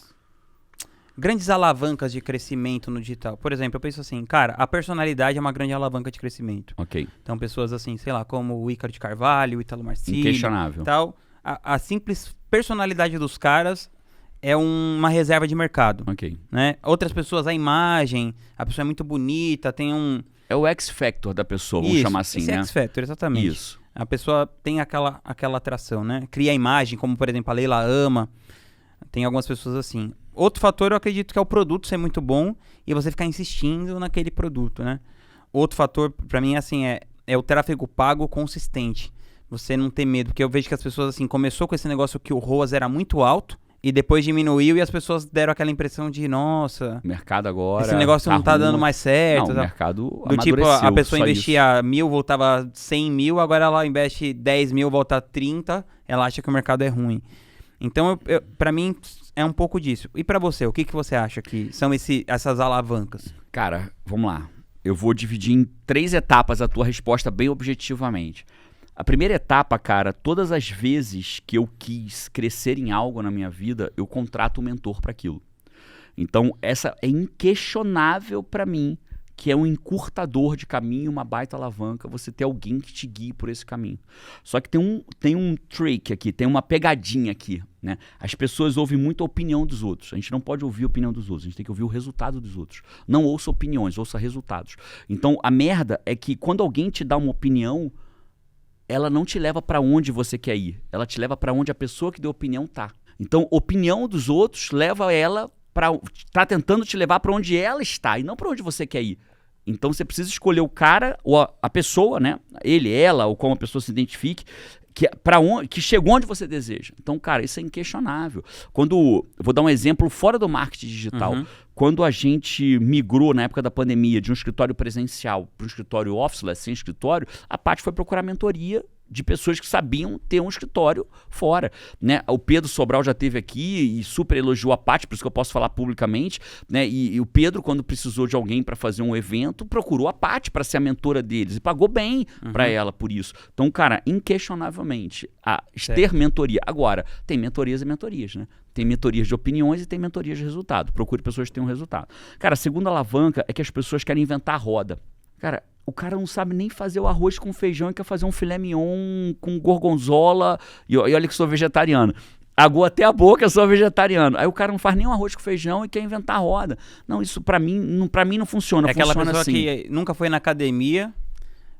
alavancas de crescimento no digital? Por exemplo, eu penso assim, cara, a personalidade é uma grande alavanca de crescimento. Ok. Então, pessoas assim, sei lá, como o Ícaro de Carvalho, o Ítalo Marcílio. Inquestionável. Tal, a simples personalidade dos caras é uma reserva de mercado. Ok. Né? Outras pessoas, a imagem, a pessoa é muito bonita, tem um... É o X-Factor da pessoa, vamos chamar assim, né? X-Factor, exatamente. Isso. A pessoa tem aquela atração, né? Cria a imagem, como por exemplo a Leila ama. Tem algumas pessoas assim. Outro fator, eu acredito que é o produto ser muito bom e você ficar insistindo naquele produto, né? Outro fator, pra mim, assim, é o tráfego pago consistente. Você não ter medo, porque eu vejo que as pessoas, assim, começou com esse negócio que o ROAS era muito alto e depois diminuiu e as pessoas deram aquela impressão de, nossa... O mercado agora... Esse negócio não tá dando mais certo. Não, o mercado do tipo, a pessoa investia 1.000, voltava 100 mil, agora ela investe 10 mil, volta 30, ela acha que o mercado é ruim. Então, pra mim, é um pouco disso. E pra você, o que você acha que são essas alavancas? Cara, vamos lá. Eu vou dividir em 3 etapas a tua resposta bem objetivamente. A primeira etapa, cara, todas as vezes que eu quis crescer em algo na minha vida, eu contrato um mentor para aquilo. Então, essa é inquestionável para mim, que é um encurtador de caminho, uma baita alavanca, você ter alguém que te guie por esse caminho. Só que tem um trick aqui, tem uma pegadinha aqui, né? As pessoas ouvem muito a opinião dos outros. A gente não pode ouvir a opinião dos outros, a gente tem que ouvir o resultado dos outros. Não ouça opiniões, ouça resultados. Então, a merda é que quando alguém te dá uma opinião, ela não te leva para onde você quer ir. Ela te leva para onde a pessoa que deu opinião tá. Então, opinião dos outros leva ela tá tentando te levar para onde ela está e não para onde você quer ir. Então você precisa escolher o cara ou a pessoa, né? Ele, ela, ou como a pessoa se identifique, que chegou onde você deseja. Então, cara, isso é inquestionável. Vou dar um exemplo fora do marketing digital. Quando a gente migrou na época da pandemia de um escritório presencial para um escritório officeless, sem escritório, a Paty foi procurar mentoria de pessoas que sabiam ter um escritório fora, né? O Pedro Sobral já esteve aqui e super elogiou a Paty, por isso que eu posso falar publicamente, né? E o Pedro, quando precisou de alguém para fazer um evento, procurou a Paty para ser a mentora deles e pagou bem para ela por isso. Então, cara, inquestionavelmente, ter mentoria. Agora, tem mentorias e mentorias, né? Tem mentorias de opiniões e tem mentorias de resultado. Procure pessoas que tenham resultado. Cara, a segunda alavanca é que as pessoas querem inventar a roda. Cara, o cara não sabe nem fazer o arroz com feijão e quer fazer um filé mignon com gorgonzola. E olha que sou vegetariano. Agou até a boca, eu sou vegetariano. Aí o cara não faz nem um arroz com feijão e quer inventar a roda. Não, isso pra mim não funciona. É aquela funciona pessoa assim. Que nunca foi na academia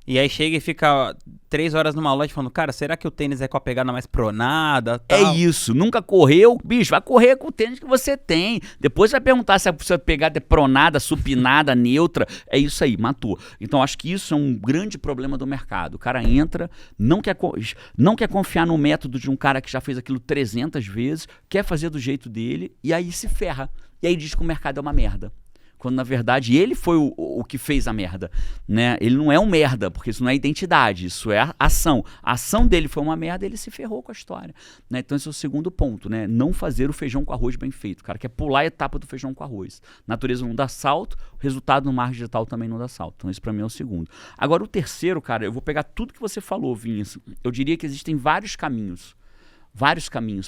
e aí chega e fica 3 horas numa loja falando, cara, será que o tênis é com a pegada mais pronada? Tal? É isso, nunca correu, bicho, vai correr com o tênis que você tem. Depois vai perguntar se a sua pegada é pronada, supinada, neutra. É isso aí, matou. Então acho que isso é um grande problema do mercado. O cara entra, não quer confiar no método de um cara que já fez aquilo 300 vezes, quer fazer do jeito dele e aí se ferra. E aí diz que o mercado é uma merda. quando na verdade ele foi o que fez a merda, né? Ele não é um merda, porque isso não é identidade, isso é ação. A ação dele foi uma merda, ele se ferrou com a história, né? Então esse é o segundo ponto, né? Não fazer o feijão com arroz bem feito. O cara quer pular a etapa do feijão com arroz. Natureza não dá salto, o resultado no marketing digital também não dá salto. Então esse pra mim é o segundo. Agora o terceiro, cara, eu vou pegar tudo que você falou, Vinícius. Eu diria que existem vários caminhos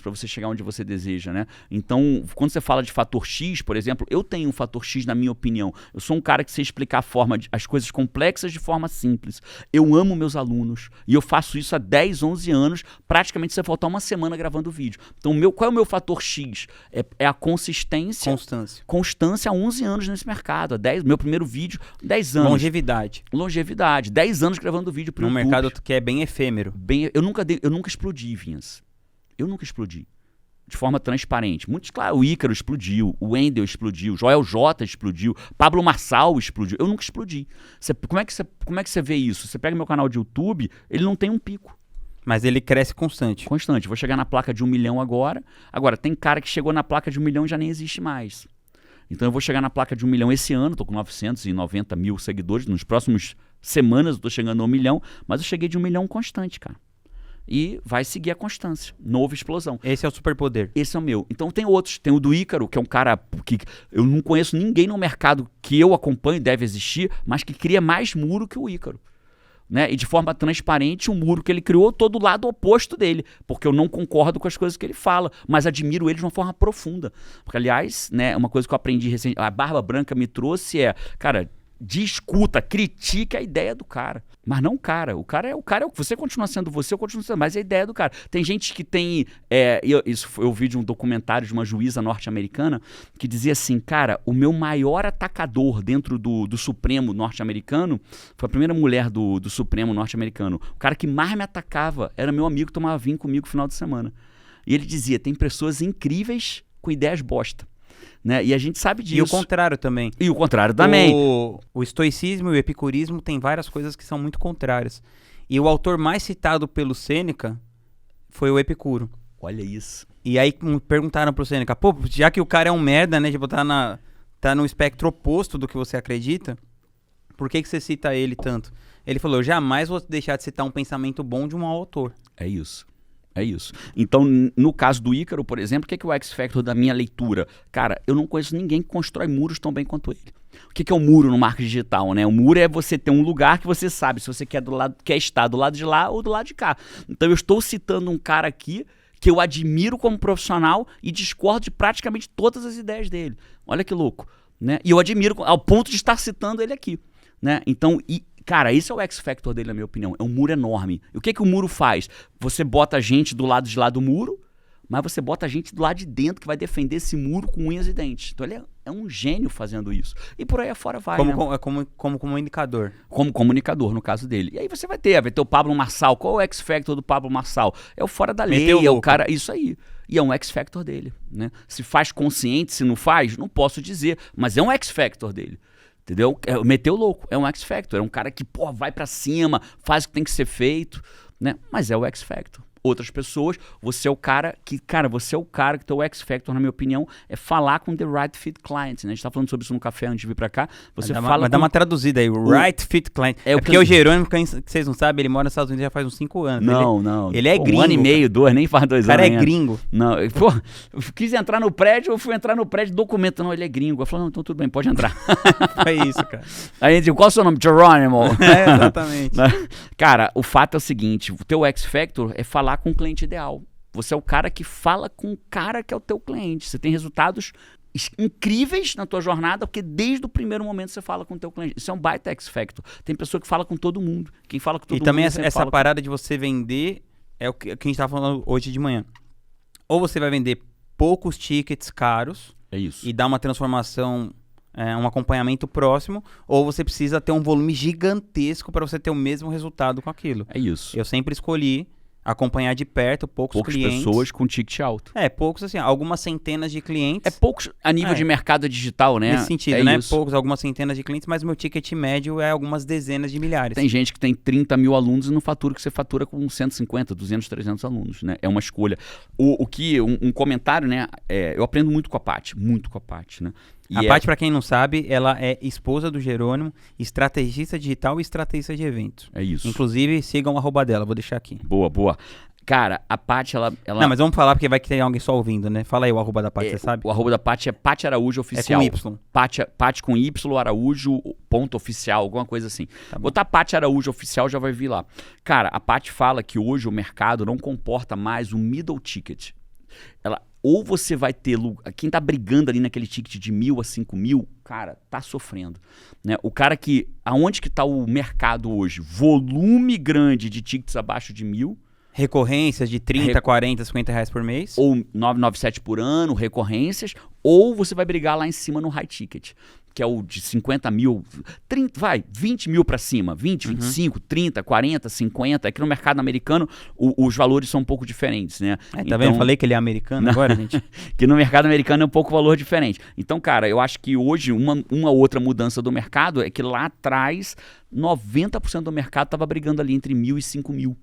para você chegar onde você deseja, né? Então, quando você fala de fator X, por exemplo, eu tenho um fator X na minha opinião. Eu sou um cara que sei explicar as coisas complexas de forma simples. Eu amo meus alunos e eu faço isso há 10, 11 anos, praticamente sem faltar uma semana gravando vídeo. Então, qual é o meu fator X? É a consistência. Constância há 11 anos nesse mercado. Meu primeiro vídeo, 10 anos. Longevidade. 10 anos gravando vídeo pro YouTube. Num mercado que é bem efêmero. Eu nunca explodi, Vinhas. Eu nunca explodi. De forma transparente. Claro, o Ícaro explodiu, o Wendel explodiu, o Joel J explodiu, Pablo Marçal explodiu. Eu nunca explodi. Como é que você vê isso? Você pega meu canal de YouTube, ele não tem um pico. Mas ele cresce constante. Vou chegar na placa de 1 milhão agora. Agora, tem cara que chegou na placa de 1 milhão e já nem existe mais. Então eu vou chegar na placa de 1 milhão esse ano, tô com 990 mil seguidores. Nos próximos semanas eu tô chegando a 1 milhão, mas eu cheguei de 1 milhão constante, cara. E vai seguir a constância. Novo explosão. Esse é o superpoder. Esse é o meu. Então tem outros. Tem o do Ícaro, que é um cara que eu não conheço ninguém no mercado que eu acompanho, deve existir, mas que cria mais muro que o Ícaro. Né? E de forma transparente, o muro que ele criou, todo lado oposto dele. Porque eu não concordo com as coisas que ele fala, mas admiro ele de uma forma profunda. Porque, aliás, né, uma coisa que eu aprendi recentemente, a Barba Branca me trouxe cara, discuta, critique a ideia do cara. Mas não o cara. O cara é você continua sendo você, eu continuo sendo, mas é a ideia do cara. Tem gente que tem... eu vi de um documentário de uma juíza norte-americana que dizia assim, cara, o meu maior atacador dentro do Supremo norte-americano foi a primeira mulher do Supremo norte-americano. O cara que mais me atacava era meu amigo que tomava vinho comigo no final de semana. E ele dizia, tem pessoas incríveis com ideias bosta. Né? E a gente sabe disso. E o contrário também. O estoicismo e o epicurismo têm várias coisas que são muito contrárias. E o autor mais citado pelo Sêneca foi o Epicuro. Olha isso. E aí perguntaram pro Sêneca, pô, já que o cara é um merda, né, tipo, tá no espectro oposto do que você acredita, por que você cita ele tanto? Ele falou, eu jamais vou deixar de citar um pensamento bom de um autor. É isso. Então, no caso do Ícaro, por exemplo, o que é o X-Factor da minha leitura? Cara, eu não conheço ninguém que constrói muros tão bem quanto ele. O que é o muro no marketing digital, né? O muro é você ter um lugar que você sabe se você quer estar do lado de lá ou do lado de cá. Então, eu estou citando um cara aqui que eu admiro como profissional e discordo de praticamente todas as ideias dele. Olha que louco, né? E eu admiro ao ponto de estar citando ele aqui, né? Então, cara, esse é o X-Factor dele, na minha opinião. É um muro enorme. E o que o muro faz? Você bota a gente do lado de lá do muro, mas você bota a gente do lado de dentro que vai defender esse muro com unhas e dentes. Então ele é um gênio fazendo isso. E por aí afora vai, como comunicador. Como comunicador, no caso dele. E aí você vai ter o Pablo Marçal. Qual é o X-Factor do Pablo Marçal? É o fora da lei, é o cara... Isso aí. E é um X-Factor dele, né? Se faz consciente, se não faz, não posso dizer. Mas é um X-Factor dele. Entendeu? Meteu louco, é um X-Factor, é um cara que, vai pra cima, faz o que tem que ser feito, né? Mas é o X-Factor. Outras pessoas, você é o cara que teu X-Factor, na minha opinião, é falar com the right fit client, né? A gente tá falando sobre isso no café antes de vir pra cá. Dá uma traduzida aí, right fit client. Porque o Jerônimo, que vocês não sabem, ele mora nos Estados Unidos já faz uns 5 anos. Não. Ele é gringo. 1 ano e meio, 2, nem faz 2 anos. O cara é gringo. Não, eu quis entrar no prédio, eu fui entrar no prédio, documento, não, ele é gringo. Eu falei, não, então tudo bem, pode entrar. É isso, cara. Aí ele disse, qual é o seu nome? Jerônimo. Exatamente. Cara, o fato é o seguinte, o teu X-Factor é falar com o cliente ideal. Você é o cara que fala com o cara que é o teu cliente. Você tem resultados incríveis na tua jornada, porque desde o primeiro momento você fala com o teu cliente. Isso é um baita X-Factor. Tem pessoa que fala com todo mundo. Quem fala com todo mundo... E também essa parada de você vender é o que a gente estava falando hoje de manhã. Ou você vai vender poucos tickets caros e dar uma transformação... um acompanhamento próximo, ou você precisa ter um volume gigantesco para você ter o mesmo resultado com aquilo. É isso. Eu sempre escolhi acompanhar de perto poucos clientes. Pessoas com ticket alto. Poucos assim, algumas centenas de clientes. Poucos a nível de mercado digital, né? Nesse sentido, né? Isso. Poucos, algumas centenas de clientes, mas o meu ticket médio é algumas dezenas de milhares. Tem gente que tem 30 mil alunos e não fatura que você fatura com 150, 200, 300 alunos, né? É uma escolha. Um comentário, né? Eu aprendo muito com a Paty, né? A Paty, pra quem não sabe, ela é esposa do Jerônimo, estrategista digital e estrategista de eventos. É isso. Inclusive, sigam o @ dela, vou deixar aqui. Boa, boa. Cara, a Paty, ela... Não, mas vamos falar porque vai ter alguém só ouvindo, né? Fala aí o @ da Paty, você sabe? O @ da Paty é Paty Araújo Oficial. É com Y. Paty com Y, Araújo, ponto oficial, alguma coisa assim. Botar Paty Araújo Oficial já vai vir lá. Cara, a Paty fala que hoje o mercado não comporta mais o middle ticket. Ou você vai ter... Quem tá brigando ali naquele ticket de 1.000 a 5.000, cara, tá sofrendo. Né? O cara que... Aonde que tá o mercado hoje? Volume grande de tickets abaixo de 1.000... Recorrências de 30, 40, 50 reais por mês. Ou 997 por ano, recorrências. Ou você vai brigar lá em cima no high ticket, que é o de 50 mil, 20 mil para cima. 20, 25, 30, 40, 50. Aqui no mercado americano, os valores são um pouco diferentes, né? Tá vendo? Falei que ele é americano agora, gente. Que no mercado americano é um pouco valor diferente. Então, cara, eu acho que hoje uma outra mudança do mercado é que lá atrás, 90% do mercado estava brigando ali entre 1.000 e 5.000.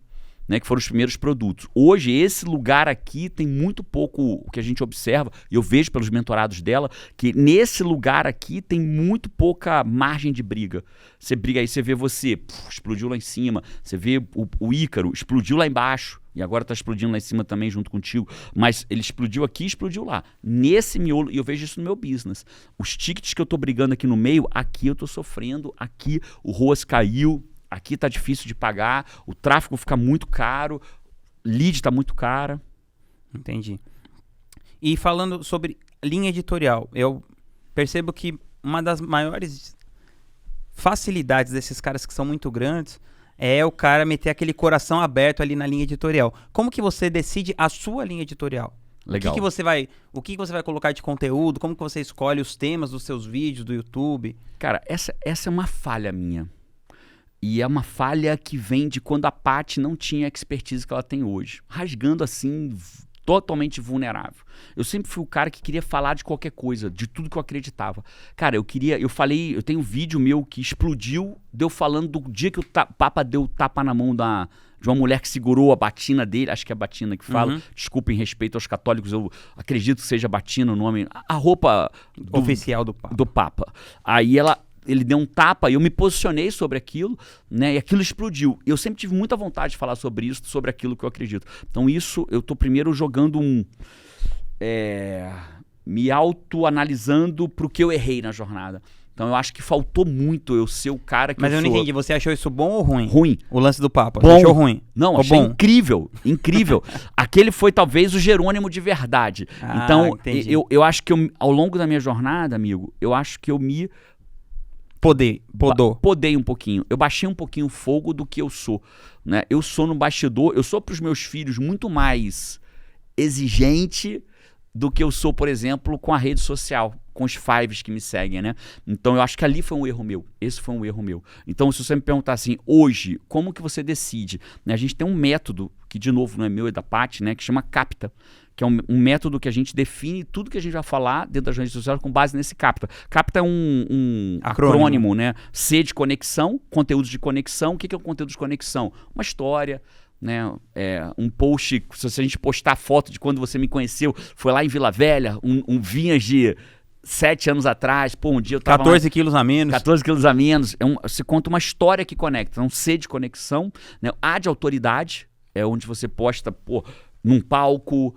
Né, que foram os primeiros produtos. Hoje, esse lugar aqui tem muito pouco o que a gente observa, e eu vejo pelos mentorados dela, que nesse lugar aqui tem muito pouca margem de briga. Você briga aí, você vê explodiu lá em cima, você vê o Ícaro, explodiu lá embaixo, e agora está explodindo lá em cima também junto contigo, mas ele explodiu aqui e explodiu lá. Nesse miolo, e eu vejo isso no meu business. Os tickets que eu estou brigando aqui no meio, aqui eu estou sofrendo, aqui o ROAS caiu, aqui tá difícil de pagar, o tráfego fica muito caro, lead tá muito cara. Entendi. E falando sobre linha editorial, eu percebo que uma das maiores facilidades desses caras que são muito grandes é o cara meter aquele coração aberto ali na linha editorial. Como que você decide a sua linha editorial? Legal. O que você vai colocar de conteúdo? Como que você escolhe os temas dos seus vídeos do YouTube? Cara, essa é uma falha minha. E é uma falha que vem de quando a Paty não tinha a expertise que ela tem hoje. Rasgando assim, totalmente vulnerável. Eu sempre fui o cara que queria falar de qualquer coisa, de tudo que eu acreditava. Cara, eu tenho um vídeo meu que explodiu, deu falando do dia que o Papa deu o tapa na mão de uma mulher que segurou a batina dele, acho que é a batina que fala, desculpa, em respeito aos católicos, eu acredito que seja batina o nome, a roupa oficial do Papa. Aí ele deu um tapa e eu me posicionei sobre aquilo, né? E aquilo explodiu. Eu sempre tive muita vontade de falar sobre isso, sobre aquilo que eu acredito. Então isso, eu tô primeiro jogando me autoanalisando pro que eu errei na jornada. Então eu acho que faltou muito eu ser o cara que Mas eu não entendi, você achou isso bom ou ruim? Ruim. O lance do Papa, bom. Você achou ruim? Não, achei incrível, incrível. Aquele foi talvez o Jerônimo de verdade. Então eu acho que ao longo da minha jornada, amigo, eu acho que eu me... Podei um pouquinho. Eu baixei um pouquinho o fogo do que eu sou. Né? Eu sou no bastidor, eu sou para os meus filhos muito mais exigente do que eu sou, por exemplo, com a rede social, com os fives que me seguem, né? Então eu acho que ali foi um erro meu. Esse foi um erro meu. Então se você me perguntar assim, hoje, como que você decide? Né? A gente tem um método, que de novo não é meu, é da Paty, né? Que chama CAPTA, que é um método que a gente define tudo que a gente vai falar dentro das redes sociais com base nesse CAPTA. CAPTA é um acrônimo, né? C de conexão, conteúdos de conexão. O que é um conteúdo de conexão? Uma história, né? Um post, se a gente postar foto de quando você me conheceu, foi lá em Vila Velha, um vinhas de 7 anos atrás, um dia eu tava 14 quilos a menos. 14 quilos a menos. Você conta uma história que conecta. Então, C de conexão, né? A de autoridade, é onde você posta, num palco,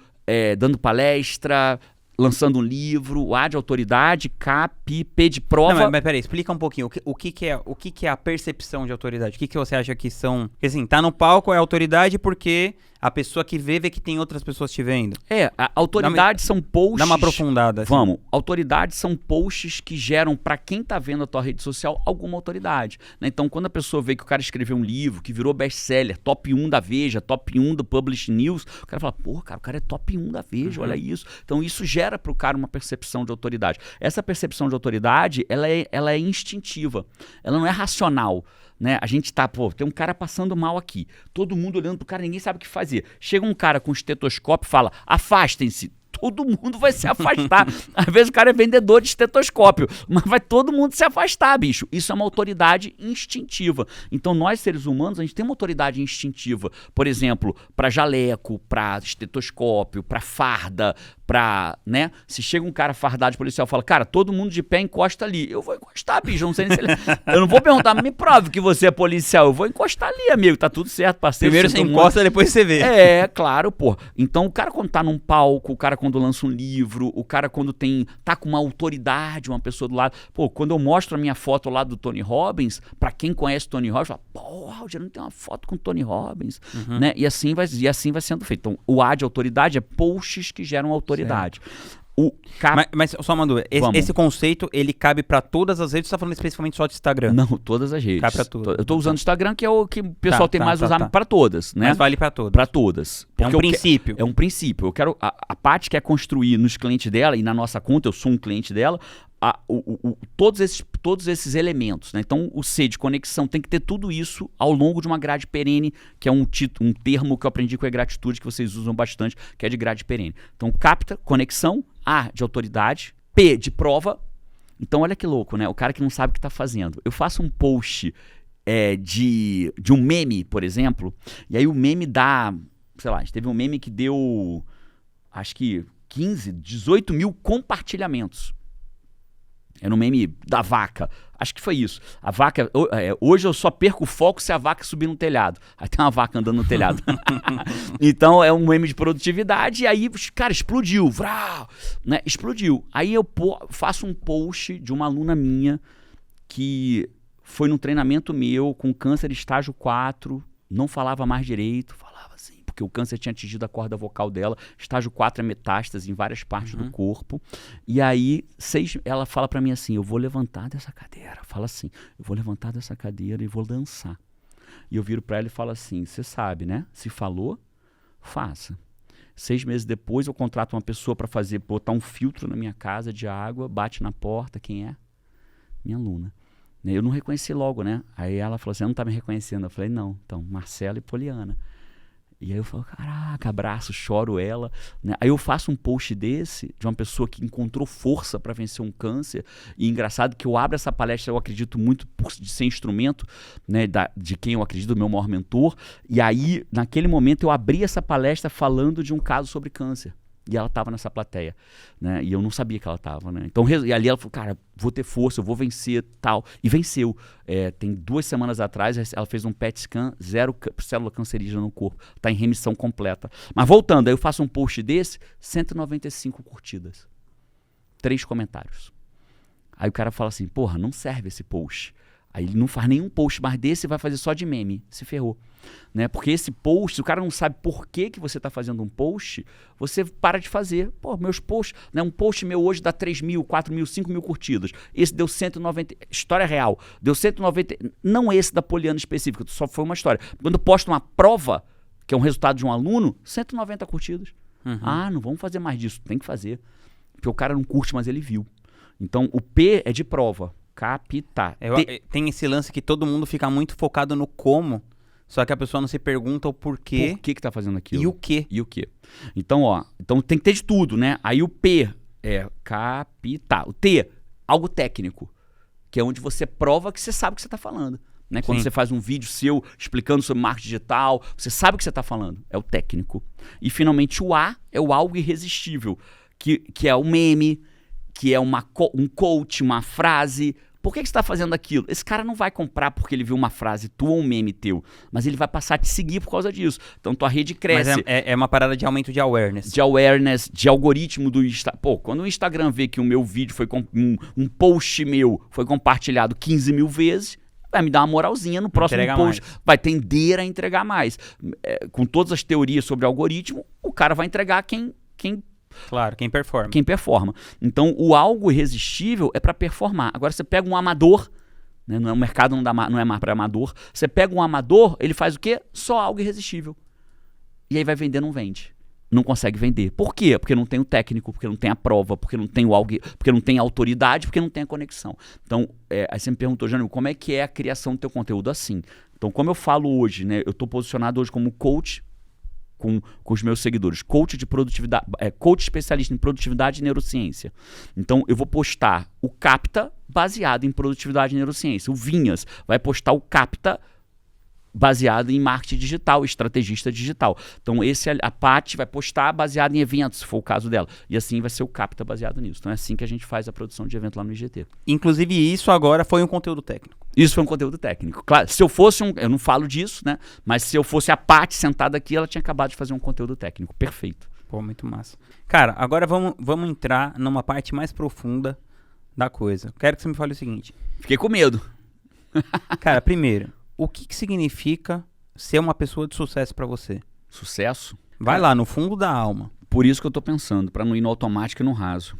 dando palestra, lançando um livro. O A de autoridade, CAP, P de prova. Não, mas peraí, explica um pouquinho. O que é a percepção de autoridade? O que você acha que são... Porque assim, tá no palco é autoridade porque a pessoa que vê que tem outras pessoas te vendo. A autoridade são posts... Dá uma aprofundada. Assim. Vamos. Autoridades são posts que geram para quem tá vendo a tua rede social alguma autoridade. Né? Então, quando a pessoa vê que o cara escreveu um livro, que virou best-seller, top 1 da Veja, top 1 do Publish News, o cara fala, o cara é top 1 da Veja, olha isso. Então, isso gera pro cara uma percepção de autoridade. Essa percepção de autoridade, ela é instintiva. Ela não é racional. Né? A gente tem um cara passando mal aqui, todo mundo olhando pro cara, ninguém sabe o que fazer. Chega um cara com estetoscópio e fala, afastem-se. Todo mundo vai se afastar. Às vezes o cara é vendedor de estetoscópio, mas vai todo mundo se afastar, bicho. Isso é uma autoridade instintiva. Então nós, seres humanos, a gente tem uma autoridade instintiva. Por exemplo, para jaleco, para estetoscópio, para farda, né? Se chega um cara fardado de policial e fala, cara, todo mundo de pé encosta ali. Eu vou encostar, bicho, eu não sei nem se ele... Eu não vou perguntar, me prove que você é policial. Eu vou encostar ali, amigo, tá tudo certo, parceiro. Primeiro você encosta, depois você vê. É, claro, pô. Então o cara quando tá num palco, o cara quando lança um livro, o cara quando tá com uma autoridade, uma pessoa do lado. Pô, quando eu mostro a minha foto lá do Tony Robbins, pra quem conhece o Tony Robbins, fala, porra, o Jerônimo tem uma foto com o Tony Robbins, né? E assim vai sendo feito. Então, o A de autoridade é posts que geram autoridade. Mas só uma dúvida, esse conceito, ele cabe pra todas as redes, você tá falando especificamente só de Instagram? Não, todas as redes. Cabe pra tudo. Eu tô usando o Instagram, que é o que o pessoal tem mais usado pra todas, né? Mas vale pra todas. Pra todas. É um princípio. É um princípio. Eu quero... A Paty quer construir nos clientes dela, e na nossa conta, eu sou um cliente dela, todos esses elementos, né? Então o C de conexão tem que ter tudo isso ao longo de uma grade perene, que é um termo que eu aprendi com a Gratitude, que vocês usam bastante, que é de grade perene. Então capta, conexão, A de autoridade, P de prova. Então olha que louco, né? O cara que não sabe o que está fazendo. Eu faço um post de um meme, por exemplo, e aí o meme dá, sei lá, a gente teve um meme que deu, acho que 18 mil compartilhamentos. Era um meme da vaca. Acho que foi isso. A vaca... hoje eu só perco o foco se a vaca subir no telhado. Aí tem uma vaca andando no telhado. Então é um meme de produtividade. E aí, cara, explodiu. Vrau, né? Explodiu. Aí eu faço um post de uma aluna minha que foi num treinamento meu com câncer estágio 4. Não falava mais direito. Falava assim, porque o câncer tinha atingido a corda vocal dela. Estágio 4 é metástase em várias partes do corpo. E aí, ela fala pra mim assim, eu vou levantar dessa cadeira. Fala assim, eu vou levantar dessa cadeira e vou dançar. E eu viro pra ela e falo assim, você sabe, né? Se falou, faça. 6 meses depois, eu contrato uma pessoa pra botar um filtro na minha casa de água, bate na porta, quem é? Minha aluna. Eu não reconheci logo, né? Aí ela falou assim, não tá me reconhecendo. Eu falei, não. Então, Marcela e Poliana. E aí eu falo, caraca, abraço, choro ela. Né? Aí eu faço um post desse, de uma pessoa que encontrou força para vencer um câncer. E engraçado que eu abro essa palestra, eu acredito muito de ser instrumento, né, de quem eu acredito, do meu maior mentor. E aí, naquele momento, eu abri essa palestra falando de um caso sobre câncer. E ela estava nessa plateia, né? E eu não sabia que ela estava, né? Então, e ali ela falou, cara, vou ter força, eu vou vencer, tal. E venceu. Tem 2 semanas atrás, ela fez um PET scan, 0 célula cancerígena no corpo. Está em remissão completa. Mas voltando, aí eu faço um post desse, 195 curtidas. 3 comentários. Aí o cara fala assim, porra, não serve esse post. Aí ele não faz nenhum post mais desse e vai fazer só de meme. Se ferrou. Né? Porque esse post, se o cara não sabe por que você está fazendo um post, você para de fazer. Pô, meus posts, né? Um post meu hoje dá 3 mil, 4 mil, 5 mil curtidas. Esse deu 190, história real, deu 190, não esse da Poliana específica, só foi uma história. Quando eu posto uma prova, que é um resultado de um aluno, 190 curtidas. Ah, não vamos fazer mais disso, tem que fazer. Porque o cara não curte, mas ele viu. Então o P é de prova, captar. Tem esse lance que todo mundo fica muito focado no como, só que a pessoa não se pergunta o porquê. Por que tá fazendo aquilo? E o quê? E o quê? Então, então tem que ter de tudo, né? Aí o P é captar. O T, algo técnico, que é onde você prova que você sabe o que você tá falando. Né? Quando você faz um vídeo seu explicando sobre marketing digital, você sabe o que você tá falando. É o técnico. E finalmente o A é o algo irresistível, que é o meme, que é um coach, uma frase. Por que você está fazendo aquilo? Esse cara não vai comprar porque ele viu uma frase tua ou um meme teu, mas ele vai passar a te seguir por causa disso. Então tua rede cresce. Mas é uma parada de aumento de awareness. De awareness, de algoritmo do Instagram. Pô, quando o Instagram vê que o meu vídeo foi um post meu foi compartilhado 15 mil vezes, vai me dar uma moralzinha no próximo post. Vai tender a entregar mais. Com todas as teorias sobre algoritmo, o cara vai entregar quem Claro, quem performa. Quem performa. Então, o algo irresistível é para performar. Agora, você pega um amador, né? No mercado não é mais para amador. Você pega um amador, ele faz o quê? Só algo irresistível. E aí vai vender, não vende. Não consegue vender. Por quê? Porque não tem o técnico, porque não tem a prova, porque não tem o algo, porque não tem a autoridade, porque não tem a conexão. Então, aí você me perguntou, Jânio, como é que é a criação do teu conteúdo assim? Então, como eu falo hoje, né? Eu estou posicionado hoje como coach com os meus seguidores, coach de produtividade, coach especialista em produtividade e neurociência. Então eu vou postar o Capta baseado em produtividade e neurociência. O Vinhas vai postar o Capta baseado em marketing digital, estrategista digital. Então, a Paty vai postar baseado em eventos, se for o caso dela. E assim vai ser o Capta baseado nisso. Então, é assim que a gente faz a produção de evento lá no IGT. Inclusive, isso agora foi um conteúdo técnico. Isso foi um conteúdo técnico. Claro, se eu fosse eu não falo disso, né? Mas se eu fosse a Paty sentada aqui, ela tinha acabado de fazer um conteúdo técnico. Perfeito. Pô, muito massa. Cara, agora vamos entrar numa parte mais profunda da coisa. Quero que você me fale o seguinte. Fiquei com medo. Cara, primeiro, o que significa ser uma pessoa de sucesso pra você? Sucesso? Vai lá, no fundo da alma. Por isso que eu tô pensando, pra não ir no automático e no raso.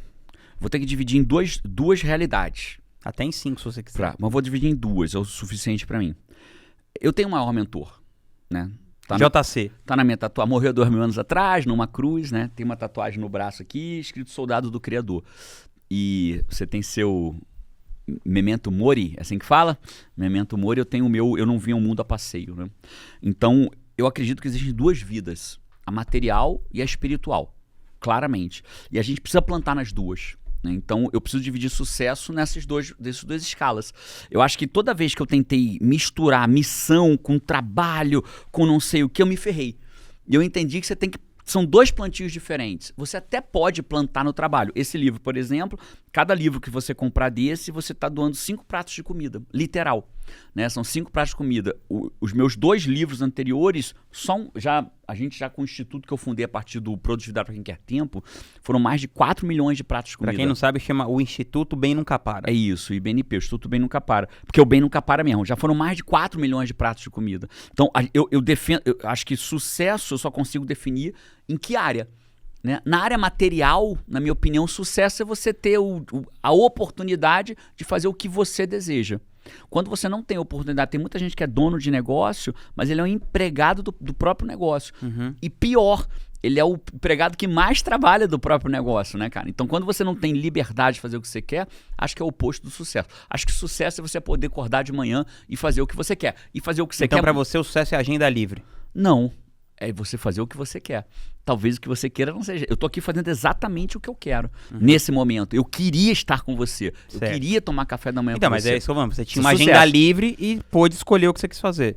Vou ter que dividir em duas realidades. Até em 5, se você quiser. Mas vou dividir em 2, é o suficiente pra mim. Eu tenho um maior mentor, né? JC. Tá na minha tatuagem. Morreu 2000 anos atrás, numa cruz, né? Tem uma tatuagem no braço aqui, escrito Soldado do Criador. E você tem seu Memento Mori, é assim que fala? Memento Mori, eu tenho o meu, eu não vi o mundo a passeio, né? Então, eu acredito que existem 2 vidas, a material e a espiritual, claramente. E a gente precisa plantar nas 2. Né? Então, eu preciso dividir sucesso nessas duas escalas. Eu acho que toda vez que eu tentei misturar missão com trabalho, com não sei o que, eu me ferrei. E eu entendi que são 2 plantios diferentes. Você até pode plantar no trabalho. Esse livro, por exemplo, cada livro que você comprar desse, você está doando 5 pratos de comida, literal. Né? São 5 pratos de comida. Os meus 2 livros anteriores, a gente já com o instituto que eu fundei a partir do Produtividade para Quem Quer Tempo, foram mais de 4 milhões de pratos de comida. Pra quem não sabe, chama o Instituto Bem Nunca Para. É isso, IBNP, o Instituto Bem Nunca Para. Porque o Bem Nunca Para mesmo. Já foram mais de 4 milhões de pratos de comida. Então, eu defendo, eu acho que sucesso eu só consigo definir em que área. Né? Na área material, na minha opinião, sucesso é você ter a oportunidade de fazer o que você deseja. Quando você não tem oportunidade, tem muita gente que é dono de negócio, mas ele é um empregado do próprio negócio. Uhum. E pior, ele é o empregado que mais trabalha do próprio negócio, né, cara? Então, quando você não tem liberdade de fazer o que você quer, acho que é o oposto do sucesso. Acho que sucesso é você poder acordar de manhã e fazer o que você quer. E fazer o que você quer... Então, pra você, o sucesso é agenda livre? Não. É você fazer o que você quer. Talvez o que você queira não seja. Eu tô aqui fazendo exatamente o que eu quero nesse momento. Eu queria estar com você. Certo. Eu queria tomar café da manhã então, com mas você. é isso que eu vamos. Você tinha Isso uma é agenda sucesso. livre e pôde escolher o que você quis fazer.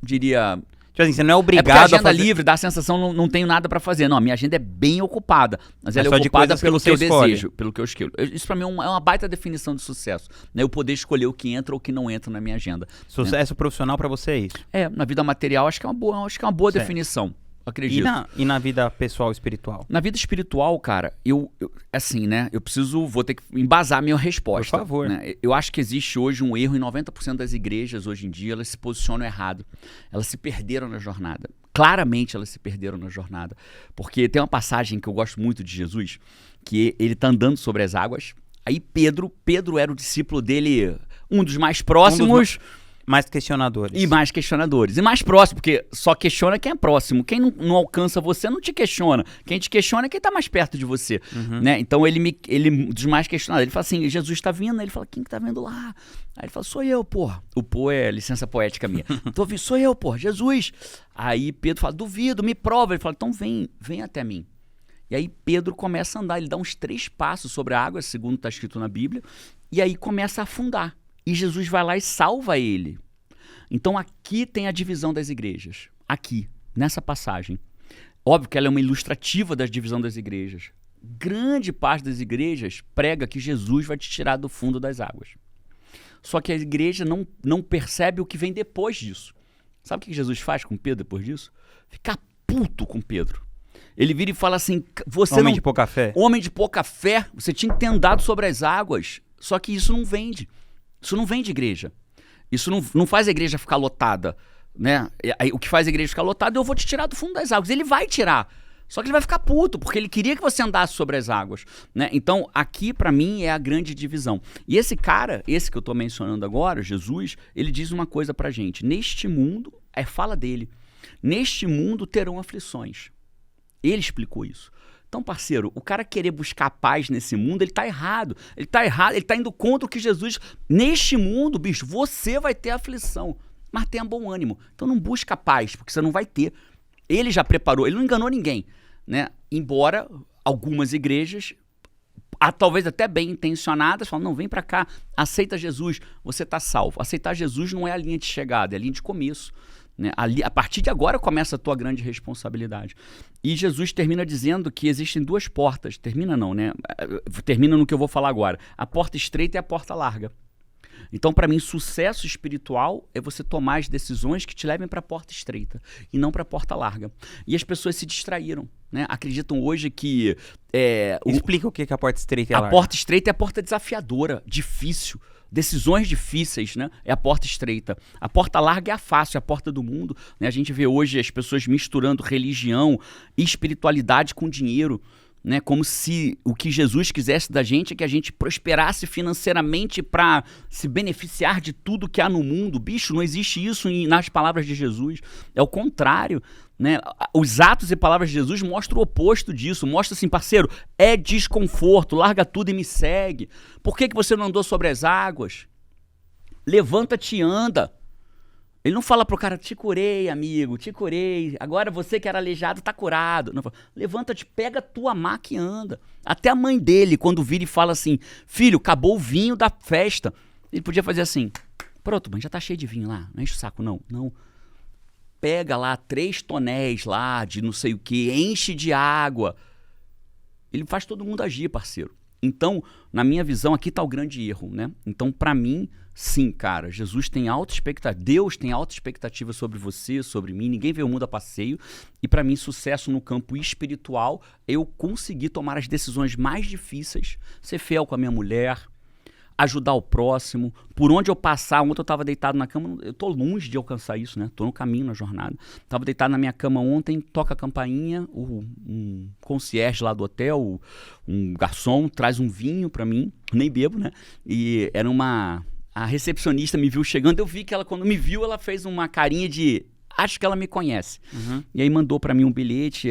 Diria... Tipo assim, você não é É porque obrigado a agenda a fazer... livre dá a sensação não tenho nada pra fazer. Não, a minha agenda é bem ocupada. Mas ela é só de ocupada coisas que pelo você que eu escolhe. desejo, pelo que eu escolho. Isso pra mim é uma baita definição de sucesso. Né? Eu poder escolher o que entra ou o que não entra na minha agenda. Sucesso profissional pra você é isso. Na vida material acho que é uma boa Certo. definição. Acredito. E na vida pessoal espiritual? Na vida espiritual, cara, assim, né? Vou ter que embasar a minha resposta. Por favor. Né? Eu acho que existe hoje um erro em 90% das igrejas hoje em dia, elas se posicionam errado. Elas se perderam na jornada. Claramente elas se perderam na jornada. Porque tem uma passagem que eu gosto muito de Jesus, que ele tá andando sobre as águas. Aí Pedro era o discípulo dele, um dos mais próximos... Mais questionadores. E mais questionadores. E mais próximo, porque só questiona quem é próximo. Quem não alcança você não te questiona. Quem te questiona é quem tá mais perto de você. Né? Então ele, dos mais questionados, ele fala assim, Jesus tá vindo. Aí ele fala, quem que tá vendo lá? Aí ele fala, sou eu, porra. O pô é licença poética minha. Sou eu, porra, Jesus. Aí Pedro fala, duvido, me prova. Ele fala, então vem até mim. E aí Pedro começa a andar, ele dá uns 3 passos sobre a água, segundo está escrito na Bíblia, e aí começa a afundar. E Jesus vai lá e salva ele. Então aqui tem a divisão das igrejas. Aqui, nessa passagem. Óbvio que ela é uma ilustrativa da divisão das igrejas. Grande parte das igrejas prega que Jesus vai te tirar do fundo das águas. Só que a igreja não percebe o que vem depois disso. Sabe o que Jesus faz com Pedro depois disso? Fica puto com Pedro. Ele vira e fala assim, Homem de pouca fé. Homem de pouca fé, você tinha que ter andado sobre as águas. Só que isso não vende. Isso não vende igreja. Isso não faz a igreja ficar lotada. Né? O que faz a igreja ficar lotada, eu vou te tirar do fundo das águas. Ele vai tirar. Só que ele vai ficar puto, porque ele queria que você andasse sobre as águas. Né? Então, aqui, pra mim, é a grande divisão. E esse cara, esse que eu tô mencionando agora, Jesus, ele diz uma coisa pra gente. Neste mundo, fala dele. Neste mundo terão aflições. Ele explicou isso. Então, parceiro, o cara querer buscar paz nesse mundo, ele tá errado. Ele tá indo contra o que Jesus... Neste mundo, bicho, você vai ter aflição, mas tenha bom ânimo. Então não busca paz, porque você não vai ter. Ele já preparou, ele não enganou ninguém, né? Embora algumas igrejas talvez até bem intencionadas, falam, não, vem pra cá, aceita Jesus, você tá salvo. Aceitar Jesus não é a linha de chegada, é a linha de começo. Né? A partir de agora começa a tua grande responsabilidade. E Jesus termina dizendo que existem duas portas. Termina não, né? Termina no que eu vou falar agora. A porta estreita e a porta larga. Então, para mim, sucesso espiritual é você tomar as decisões que te levem para a porta estreita e não para a porta larga. E as pessoas se distraíram, né? Acreditam hoje que... Explica o que é a porta estreita e a larga. A porta estreita é a porta desafiadora, difícil. Decisões difíceis, né? É a porta estreita. A porta larga é a fácil, é a porta do mundo. Né? A gente vê hoje as pessoas misturando religião e espiritualidade com dinheiro. Né, como se o que Jesus quisesse da gente é que a gente prosperasse financeiramente para se beneficiar de tudo que há no mundo. Bicho, não existe isso nas palavras de Jesus. É o contrário. Né? Os atos e palavras de Jesus mostram o oposto disso. Mostra assim, parceiro, é desconforto, larga tudo e me segue. Por que você não andou sobre as águas? Levanta-te e anda. Ele não fala pro cara, te curei, amigo, te curei. Agora você que era aleijado tá curado. Não, levanta-te, pega a tua maca e anda. Até a mãe dele, quando vira e fala assim, filho, acabou o vinho da festa. Ele podia fazer assim, pronto, mãe, já tá cheio de vinho lá. Não enche o saco, não. Não. Pega lá 3 tonéis lá de não sei o que, enche de água. Ele faz todo mundo agir, parceiro. Então, na minha visão, aqui tá o grande erro, né? Então, pra mim, sim, cara, Jesus tem alta expectativa, Deus tem alta expectativa sobre você, sobre mim, ninguém vê o mundo a passeio. E pra mim, sucesso no campo espiritual, eu consegui tomar as decisões mais difíceis, ser fiel com a minha mulher, ajudar o próximo, por onde eu passar. Ontem eu estava deitado na cama, eu tô longe de alcançar isso, né? Tô no caminho, na jornada. Tava deitado na minha cama ontem, toca a campainha, um concierge lá do hotel, um garçom, traz um vinho pra mim, nem bebo, né? E era a recepcionista me viu chegando, eu vi que ela, quando me viu, ela fez uma carinha de... Acho que ela me conhece. Uhum. E aí mandou pra mim um bilhete.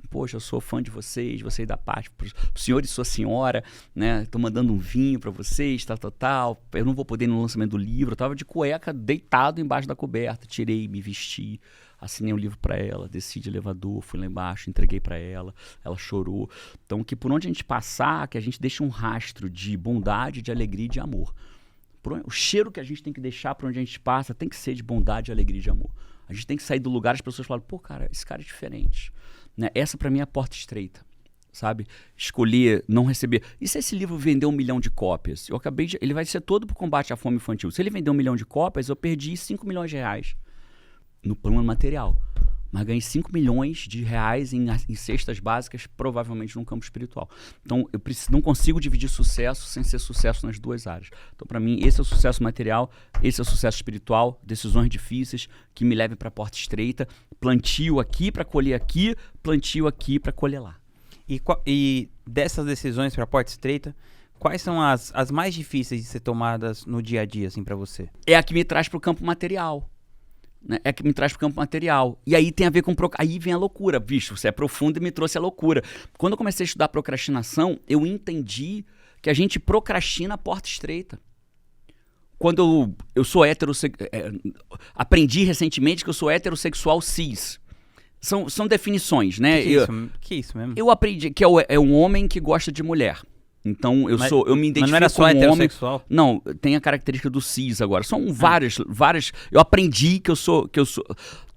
Poxa, eu sou fã de vocês da parte, pro senhor e sua senhora, né? Tô mandando um vinho pra vocês, tal. Eu não vou poder ir no lançamento do livro. Eu tava de cueca, deitado embaixo da coberta. Tirei, me vesti, assinei um livro pra ela, desci de elevador, fui lá embaixo, entreguei pra ela. Ela chorou. Então, que por onde a gente passar, que a gente deixe um rastro de bondade, de alegria e de amor. O cheiro que a gente tem que deixar por onde a gente passa tem que ser de bondade, alegria e de amor. A gente tem que sair do lugar, as pessoas falam, pô, cara, esse cara é diferente. Né? Essa pra mim é a porta estreita, sabe? Escolher, não receber. E se esse livro vender 1 milhão de cópias? Ele vai ser todo pro combate à fome infantil. Se ele vender 1 milhão de cópias, eu perdi 5 milhões de reais no plano material. Mas ganhei 5 milhões de reais em cestas básicas, provavelmente num campo espiritual. Então, eu não consigo dividir sucesso sem ser sucesso nas duas áreas. Então, para mim, esse é o sucesso material, esse é o sucesso espiritual, decisões difíceis que me levem para a porta estreita, plantio aqui para colher aqui, plantio aqui para colher lá. E dessas decisões para a porta estreita, quais são as mais difíceis de ser tomadas no dia a dia, assim, para você? É a que me traz para o campo material. Né? É que me traz para o campo material. E aí tem a ver com... Aí vem a loucura, bicho. Você é profundo e me trouxe a loucura. Quando eu comecei a estudar procrastinação, eu entendi que a gente procrastina a porta estreita. Quando eu sou heterossexual... aprendi recentemente que eu sou heterossexual cis. São definições, né? Que isso mesmo? Eu aprendi que é um homem que gosta de mulher. Então, eu me identifico mas não era só como heterossexual? Homem. Não, tem a característica do cis agora. São várias. Eu aprendi que eu sou.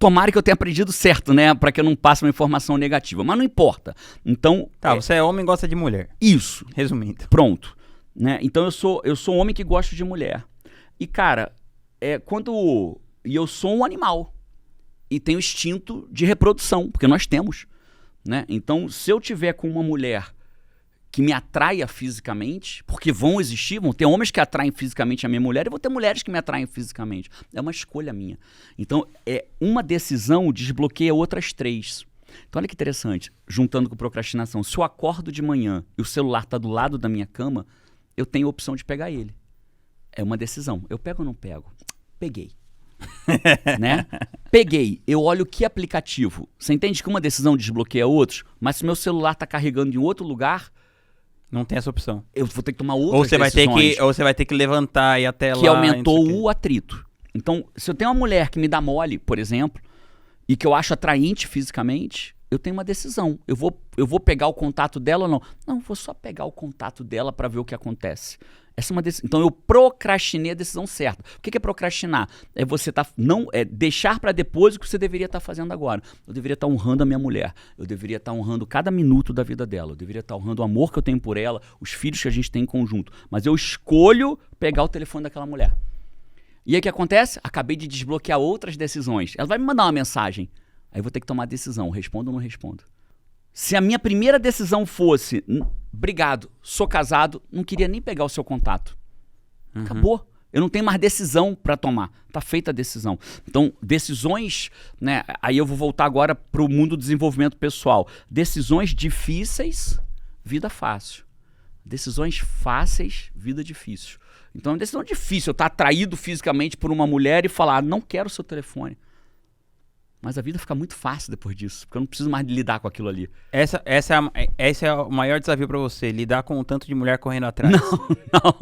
Tomara que eu tenha aprendido certo, né? Pra que eu não passe uma informação negativa. Mas não importa. Então. Você é homem e gosta de mulher. Isso. Resumindo. Pronto. Né? Então, eu sou um homem que gosta de mulher. E, cara, e eu sou um animal. E tenho instinto de reprodução, porque nós temos. Né? Então, se eu tiver com uma mulher que me atraia fisicamente, porque vão ter homens que atraem fisicamente a minha mulher e vou ter mulheres que me atraem fisicamente. É uma escolha minha. Então, uma decisão desbloqueia outras 3. Então, olha que interessante, juntando com procrastinação. Se eu acordo de manhã e o celular está do lado da minha cama, eu tenho a opção de pegar ele. É uma decisão. Eu pego ou não pego? Peguei. Né? Peguei. Eu olho que aplicativo. Você entende que uma decisão desbloqueia outros? Mas se meu celular está carregando em outro lugar... Não tem essa opção. Eu vou ter que tomar outras decisões. Ou você vai ter que levantar e ir até lá. Que aumentou o atrito. Então, se eu tenho uma mulher que me dá mole, por exemplo, e que eu acho atraente fisicamente, eu tenho uma decisão. Eu vou pegar o contato dela ou não? Não, vou só pegar o contato dela para ver o que acontece. Essa é uma decisão. Então eu procrastinei a decisão certa. O que é procrastinar? É você deixar para depois o que você deveria estar fazendo agora. Eu deveria estar honrando a minha mulher. Eu deveria estar honrando cada minuto da vida dela. Eu deveria estar honrando o amor que eu tenho por ela, os filhos que a gente tem em conjunto. Mas eu escolho pegar o telefone daquela mulher. E aí o que acontece? Acabei de desbloquear outras decisões. Ela vai me mandar uma mensagem. Aí eu vou ter que tomar decisão. Respondo ou não respondo? Se a minha primeira decisão fosse, obrigado, sou casado, não queria nem pegar o seu contato. Acabou. Eu não tenho mais decisão para tomar. Tá feita a decisão. Então, decisões, né? Aí eu vou voltar agora para o mundo do desenvolvimento pessoal. Decisões difíceis, vida fácil. Decisões fáceis, vida difícil. Então, é uma decisão difícil. Eu estar atraído fisicamente por uma mulher e falar, não quero o seu telefone. Mas a vida fica muito fácil depois disso, porque eu não preciso mais lidar com aquilo ali. Esse é o maior desafio pra você, lidar com o tanto de mulher correndo atrás. Não.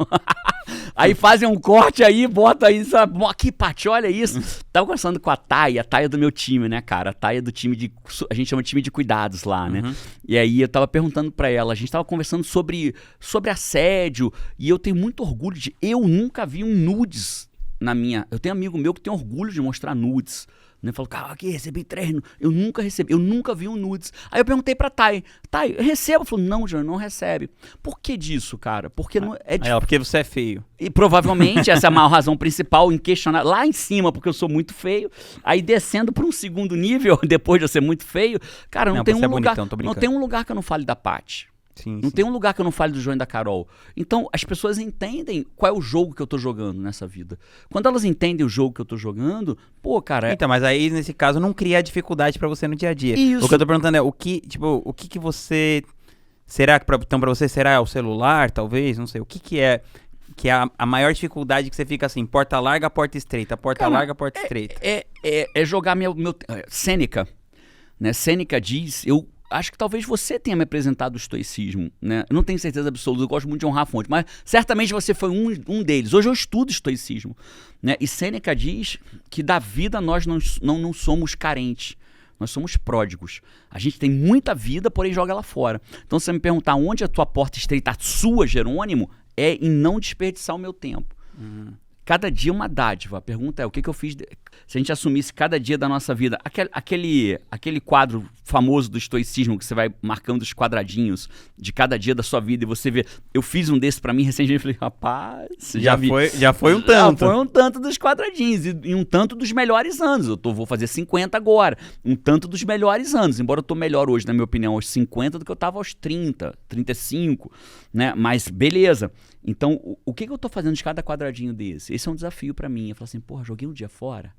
Aí fazem um corte aí, bota aí, sabe? Aqui, Paty, olha isso. Tava conversando com a Thay do meu time, né, cara? A Thay é do time a gente chama de time de cuidados lá, né? E aí eu tava perguntando pra ela, a gente tava conversando sobre assédio, e eu tenho muito orgulho eu nunca vi um nudes eu tenho amigo meu que tem orgulho de mostrar nudes. Né? Falou, cara, aqui, recebi 3. Eu nunca recebi, eu nunca vi um nudes. Aí eu perguntei pra Thay, recebo? Falou, não, Jânio, não recebe. Por que disso, cara? Porque não é porque você é feio. E provavelmente essa é a maior razão principal, inquestionável. Lá em cima, porque eu sou muito feio. Aí descendo pra um segundo nível, depois de eu ser muito feio, cara, não tem um lugar. Bonitão, não tem um lugar que eu não fale da Paty. Não tem um lugar que eu não fale do João e da Carol. Então, as pessoas entendem qual é o jogo que eu tô jogando nessa vida. Quando elas entendem o jogo que eu tô jogando, pô, cara... Então, mas aí, nesse caso, não cria dificuldade pra você no dia a dia. Isso. O que eu tô perguntando é, o que você... Será que, então, pra você, será o celular, talvez? Não sei. O que é a maior dificuldade que você fica assim, porta larga, porta estreita, porta larga, porta estreita? É jogar meu Sêneca, né? Sêneca diz... Acho que talvez você tenha me apresentado o estoicismo, né? Eu não tenho certeza absoluta, eu gosto muito de honrar a fonte, mas certamente você foi um deles. Hoje eu estudo estoicismo, né? E Sêneca diz que da vida nós não somos carentes, nós somos pródigos. A gente tem muita vida, porém joga ela fora. Então se você me perguntar onde a tua porta estreita, a sua, Jerônimo, é em não desperdiçar o meu tempo. Cada dia uma dádiva. A pergunta é, o que eu fiz... Se a gente assumisse cada dia da nossa vida... Aquele quadro famoso do estoicismo, que você vai marcando os quadradinhos de cada dia da sua vida e você vê... Eu fiz um desse pra mim recentemente e falei, rapaz... Já foi um tanto. Já foi um tanto dos quadradinhos e um tanto dos melhores anos. Vou fazer 50 agora. Um tanto dos melhores anos. Embora eu tô melhor hoje, na minha opinião, aos 50 do que eu tava aos 30, 35, né? Mas beleza. Então, o que eu tô fazendo de cada quadradinho desse? Esse é um desafio pra mim. Eu falo assim, porra, joguei um dia fora.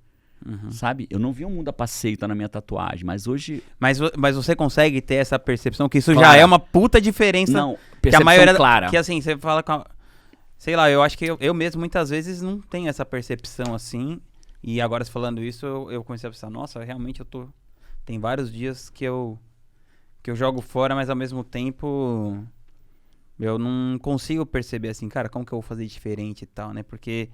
Sabe? Eu não vi um mundo a passeio tá na minha tatuagem, mas hoje... Mas você consegue ter essa percepção que isso já é uma puta diferença? Não, percepção que a maioria clara. Que assim, você fala com... Sei lá, eu acho que eu mesmo muitas vezes não tenho essa percepção assim. E agora falando isso, eu comecei a pensar, nossa, realmente eu tô... Tem vários dias que eu jogo fora, mas ao mesmo tempo... Eu não consigo perceber assim, cara, como que eu vou fazer diferente e tal, né? Porque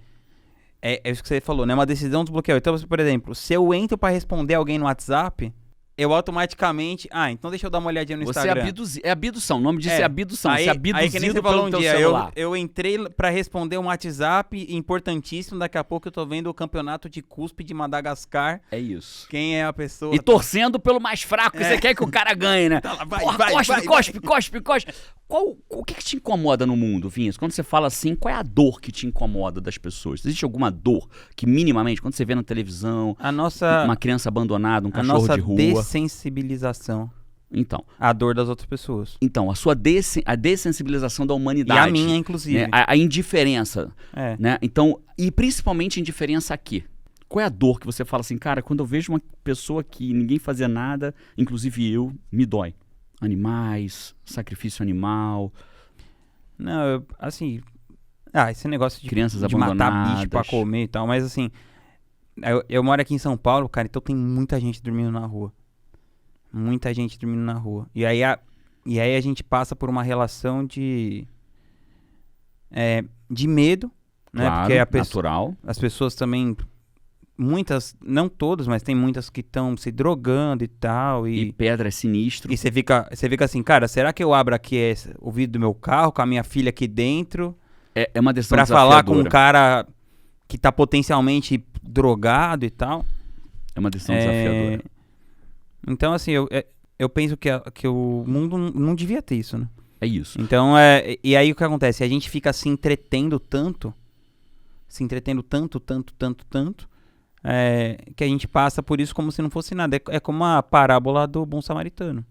é isso que você falou, né? Uma decisão desbloqueou. Então, por exemplo, se eu entro pra responder alguém no WhatsApp, eu automaticamente... então deixa eu dar uma olhadinha no Instagram. Você é abdução, o nome disso é abdução. Aí, você é abduzido aí que nem você falou um dia, celular. Eu entrei pra responder um WhatsApp importantíssimo, daqui a pouco eu tô vendo o campeonato de cuspe de Madagascar. É isso. Quem é a pessoa? E torcendo pelo mais fraco, que você quer que o cara ganhe, né? Cospe. O que te incomoda no mundo, Vinhas? Quando você fala assim, qual é a dor que te incomoda das pessoas? Existe alguma dor que minimamente, quando você vê na televisão, uma criança abandonada, um cachorro de rua... Dessensibilização. Então. A dor das outras pessoas. Então, a dessensibilização da humanidade. E a minha, inclusive. Né? A indiferença. Né? Então, e principalmente indiferença aqui. Qual é a dor que você fala assim, cara, quando eu vejo uma pessoa que ninguém fazia nada, inclusive eu, me dói? Animais, sacrifício animal. Não, assim... esse negócio de crianças de abandonadas, matar bicho pra comer e tal, mas assim... Eu moro aqui em São Paulo, cara, então tem muita gente dormindo na rua. Muita gente dormindo na rua. E aí a gente passa por uma relação de medo, né? Claro, porque natural. As pessoas também muitas, não todas, mas tem muitas que estão se drogando e tal. E pedra é sinistro. E você fica assim, cara, será que eu abro aqui o vidro do meu carro com a minha filha aqui dentro? É uma decisão Pra falar com um desafiadora. cara que tá potencialmente drogado e tal. É uma decisão desafiadora. Então, assim, eu penso que o mundo não devia ter isso, né? É isso. Então, e aí o que acontece? A gente fica se entretendo tanto, que a gente passa por isso como se não fosse nada. É como a parábola do bom samaritano.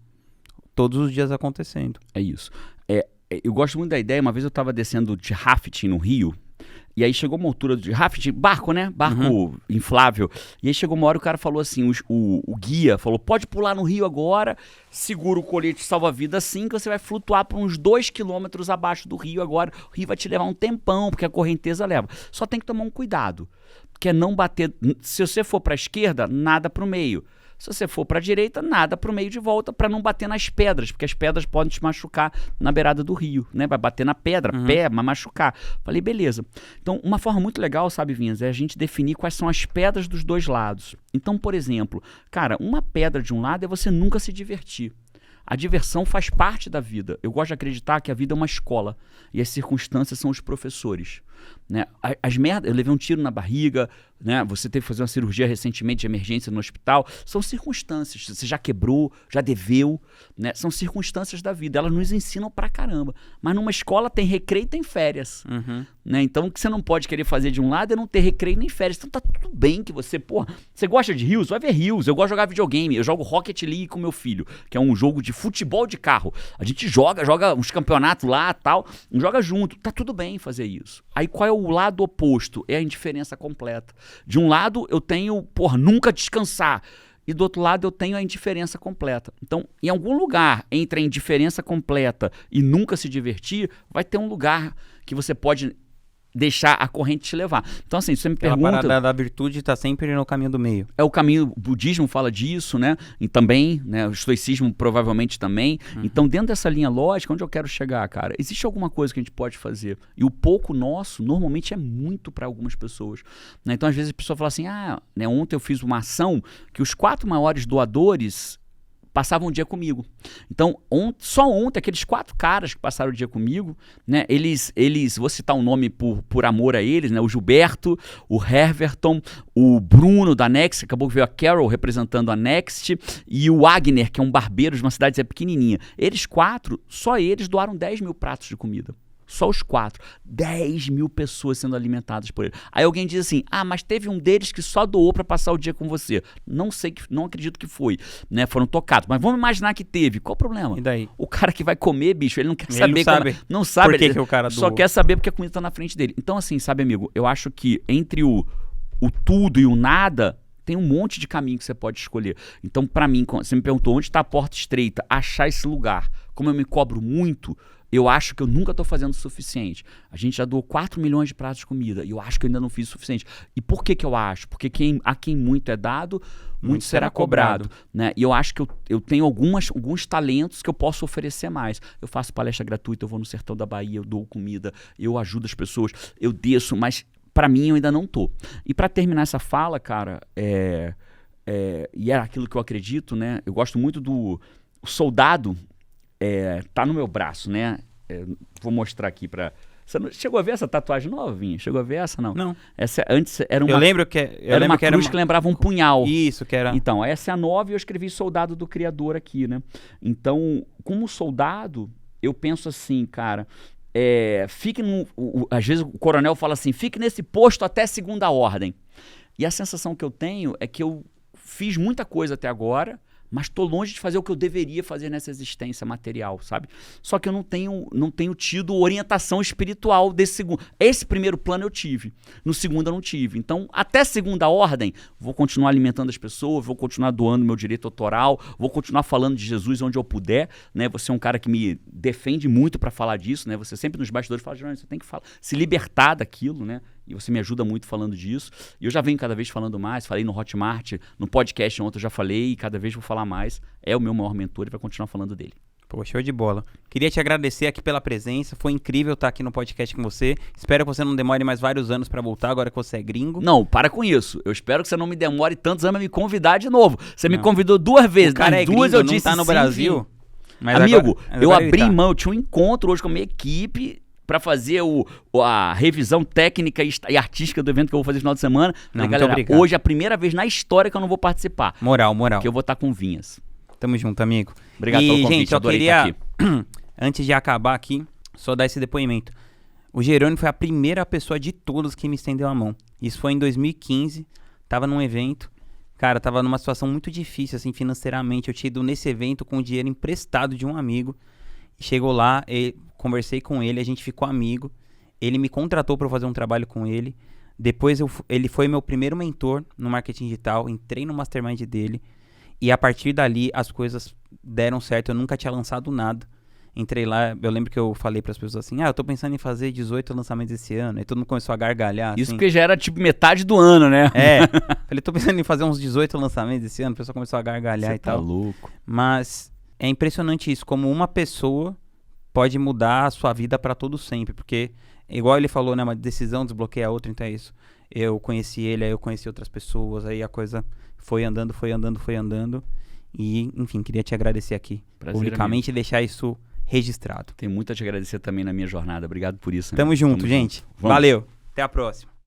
Todos os dias acontecendo. É isso. Eu gosto muito da ideia. Uma vez eu estava descendo de rafting no Rio, e aí chegou uma altura de rafting, barco, né? Barco inflável. E aí chegou uma hora e o cara falou assim, o guia falou, pode pular no rio agora, segura o colete salva-vida assim, que você vai flutuar por uns 2 quilômetros abaixo do rio agora. O rio vai te levar um tempão, porque a correnteza leva. Só tem que tomar um cuidado, que é não bater. Se você for para a esquerda, nada para o meio. Se você for para a direita, nada para o meio de volta, para não bater nas pedras, porque as pedras podem te machucar na beirada do rio, né? Vai bater na pedra, pé, mas machucar. Falei, beleza. Então, uma forma muito legal, sabe, Vinhas, é a gente definir quais são as pedras dos dois lados. Então, por exemplo, cara, uma pedra de um lado é você nunca se divertir. A diversão faz parte da vida. Eu gosto de acreditar que a vida é uma escola e as circunstâncias são os professores. Né? As merdas, eu levei um tiro na barriga, né? Você teve que fazer uma cirurgia recentemente de emergência no hospital. São circunstâncias. Você já quebrou, já deveu, né? São circunstâncias da vida. Elas nos ensinam pra caramba. Mas numa escola tem recreio e tem férias. Né? Então o que você não pode querer fazer de um lado é não ter recreio nem férias. Então tá tudo bem que você, você gosta de Rios? Vai ver Rios. Eu gosto de jogar videogame. Eu jogo Rocket League com meu filho, que é um jogo de futebol de carro. A gente joga uns campeonatos lá, tal, joga junto. Tá tudo bem fazer isso. Aí qual é o lado oposto? É a indiferença completa. De um lado eu tenho, nunca descansar. E do outro lado eu tenho a indiferença completa. Então, em algum lugar entre a indiferença completa e nunca se divertir, vai ter um lugar que você pode deixar a corrente te levar. Então, assim, você me pergunta... A parada da virtude está sempre no caminho do meio. É o caminho, o budismo fala disso, né? E também, né? O estoicismo provavelmente também. Então, dentro dessa linha lógica, onde eu quero chegar, cara? Existe alguma coisa que a gente pode fazer. E o pouco nosso, normalmente, é muito para algumas pessoas. Né? Então, às vezes, a pessoa fala assim, né, ontem eu fiz uma ação que os 4 maiores doadores passavam um dia comigo. Então, só ontem, aqueles 4 caras que passaram o dia comigo, né, eles vou citar um nome por amor a eles, né, o Gilberto, o Herverton, o Bruno da Next, acabou que veio a Carol representando a Next, e o Agner, que é um barbeiro de uma cidade pequenininha. Eles 4, só eles doaram 10 mil pratos de comida. Só os 4. 10 mil pessoas sendo alimentadas por ele. Aí alguém diz assim, mas teve um deles que só doou para passar o dia com você. Não sei, não acredito que foi. Né? Foram tocados. Mas vamos imaginar que teve. Qual o problema? E daí? O cara que vai comer, bicho, ele não quer saber. Não sabe por que o cara doou. Só quer saber porque a comida tá na frente dele. Então assim, sabe, amigo, eu acho que entre o tudo e o nada, tem um monte de caminho que você pode escolher. Então, para mim, você me perguntou onde está a porta estreita, achar esse lugar. Como eu me cobro muito, eu acho que eu nunca estou fazendo o suficiente. A gente já doou 4 milhões de pratos de comida e eu acho que eu ainda não fiz o suficiente. E por que eu acho? Porque a quem muito é dado, muito será cobrado. Né? E eu acho que eu tenho alguns talentos que eu posso oferecer mais. Eu faço palestra gratuita, eu vou no sertão da Bahia, eu dou comida, eu ajudo as pessoas, eu desço, mas para mim eu ainda não tô. E para terminar essa fala, cara, e é aquilo que eu acredito, né? Eu gosto muito do soldado. Tá no meu braço, né? Vou mostrar aqui pra... Você não... Chegou a ver essa tatuagem novinha? Chegou a ver essa, não? Não. Essa antes era uma... Eu lembro que era uma cruz que lembrava um punhal. Isso, que era... Então, essa é a 9 e eu escrevi soldado do Criador aqui, né? Então, como soldado, eu penso assim, cara... fique às vezes o coronel fala assim, fique nesse posto até segunda ordem. E a sensação que eu tenho é que eu fiz muita coisa até agora, mas estou longe de fazer o que eu deveria fazer nessa existência material, sabe? Só que eu não tenho tido orientação espiritual desse segundo. Esse primeiro plano eu tive, no segundo eu não tive. Então, até segunda ordem, vou continuar alimentando as pessoas, vou continuar doando meu direito autoral, vou continuar falando de Jesus onde eu puder, né? Você é um cara que me defende muito para falar disso, né? Você sempre nos bastidores fala, Jerônimo, você tem que se libertar daquilo, né? E você me ajuda muito falando disso. E eu já venho cada vez falando mais. Falei no Hotmart, no podcast ontem eu já falei e cada vez vou falar mais. É o meu maior mentor e vai continuar falando dele. Pô, show de bola. Queria te agradecer aqui pela presença. Foi incrível estar aqui no podcast com você. Espero que você não demore mais vários anos pra voltar, agora que você é gringo. Não, para com isso. Eu espero que você não me demore tantos anos a me convidar de novo. Você me convidou 2 vezes. O cara Nas é duas gringo, eu não disse tá no sim, Brasil. sim. Mas Amigo, agora eu ele abri tá. mão. Eu tinha um encontro hoje com a minha equipe pra fazer a revisão técnica e artística do evento que eu vou fazer no final de semana. Não, Falei, muito galera, obrigado. hoje é a primeira vez na história que eu não vou participar. Moral. Que eu vou estar com Vinhas. Tamo junto, amigo. Obrigado pelo convite, gente, eu adorei queria, estar aqui. antes de acabar aqui, só dar esse depoimento. O Jerônimo foi a primeira pessoa de todos que me estendeu a mão. Isso foi em 2015, tava num evento. Cara, tava numa situação muito difícil, assim, financeiramente. Eu tinha ido nesse evento com dinheiro emprestado de um amigo. Chegou lá, conversei com ele, a gente ficou amigo. Ele me contratou para fazer um trabalho com ele. Depois ele foi meu primeiro mentor no marketing digital. Entrei no mastermind dele. E a partir dali as coisas deram certo. Eu nunca tinha lançado nada. Entrei lá, eu lembro que eu falei para as pessoas assim, eu tô pensando em fazer 18 lançamentos esse ano. E todo mundo começou a gargalhar. Isso assim. porque já era tipo metade do ano, né? Falei, tô pensando em fazer uns 18 lançamentos esse ano. O pessoal começou a gargalhar e Tá tal. louco. Mas é impressionante isso, como uma pessoa pode mudar a sua vida para todo sempre. Porque, igual ele falou, né, uma decisão desbloqueia a outra, então é isso. Eu conheci ele, aí eu conheci outras pessoas, aí a coisa foi andando. E, enfim, queria te agradecer aqui Prazer, publicamente e deixar isso registrado. Tenho muito a te agradecer também na minha jornada. Obrigado por isso. Tamo amigo. junto, gente. Vamos. Valeu. Até a próxima.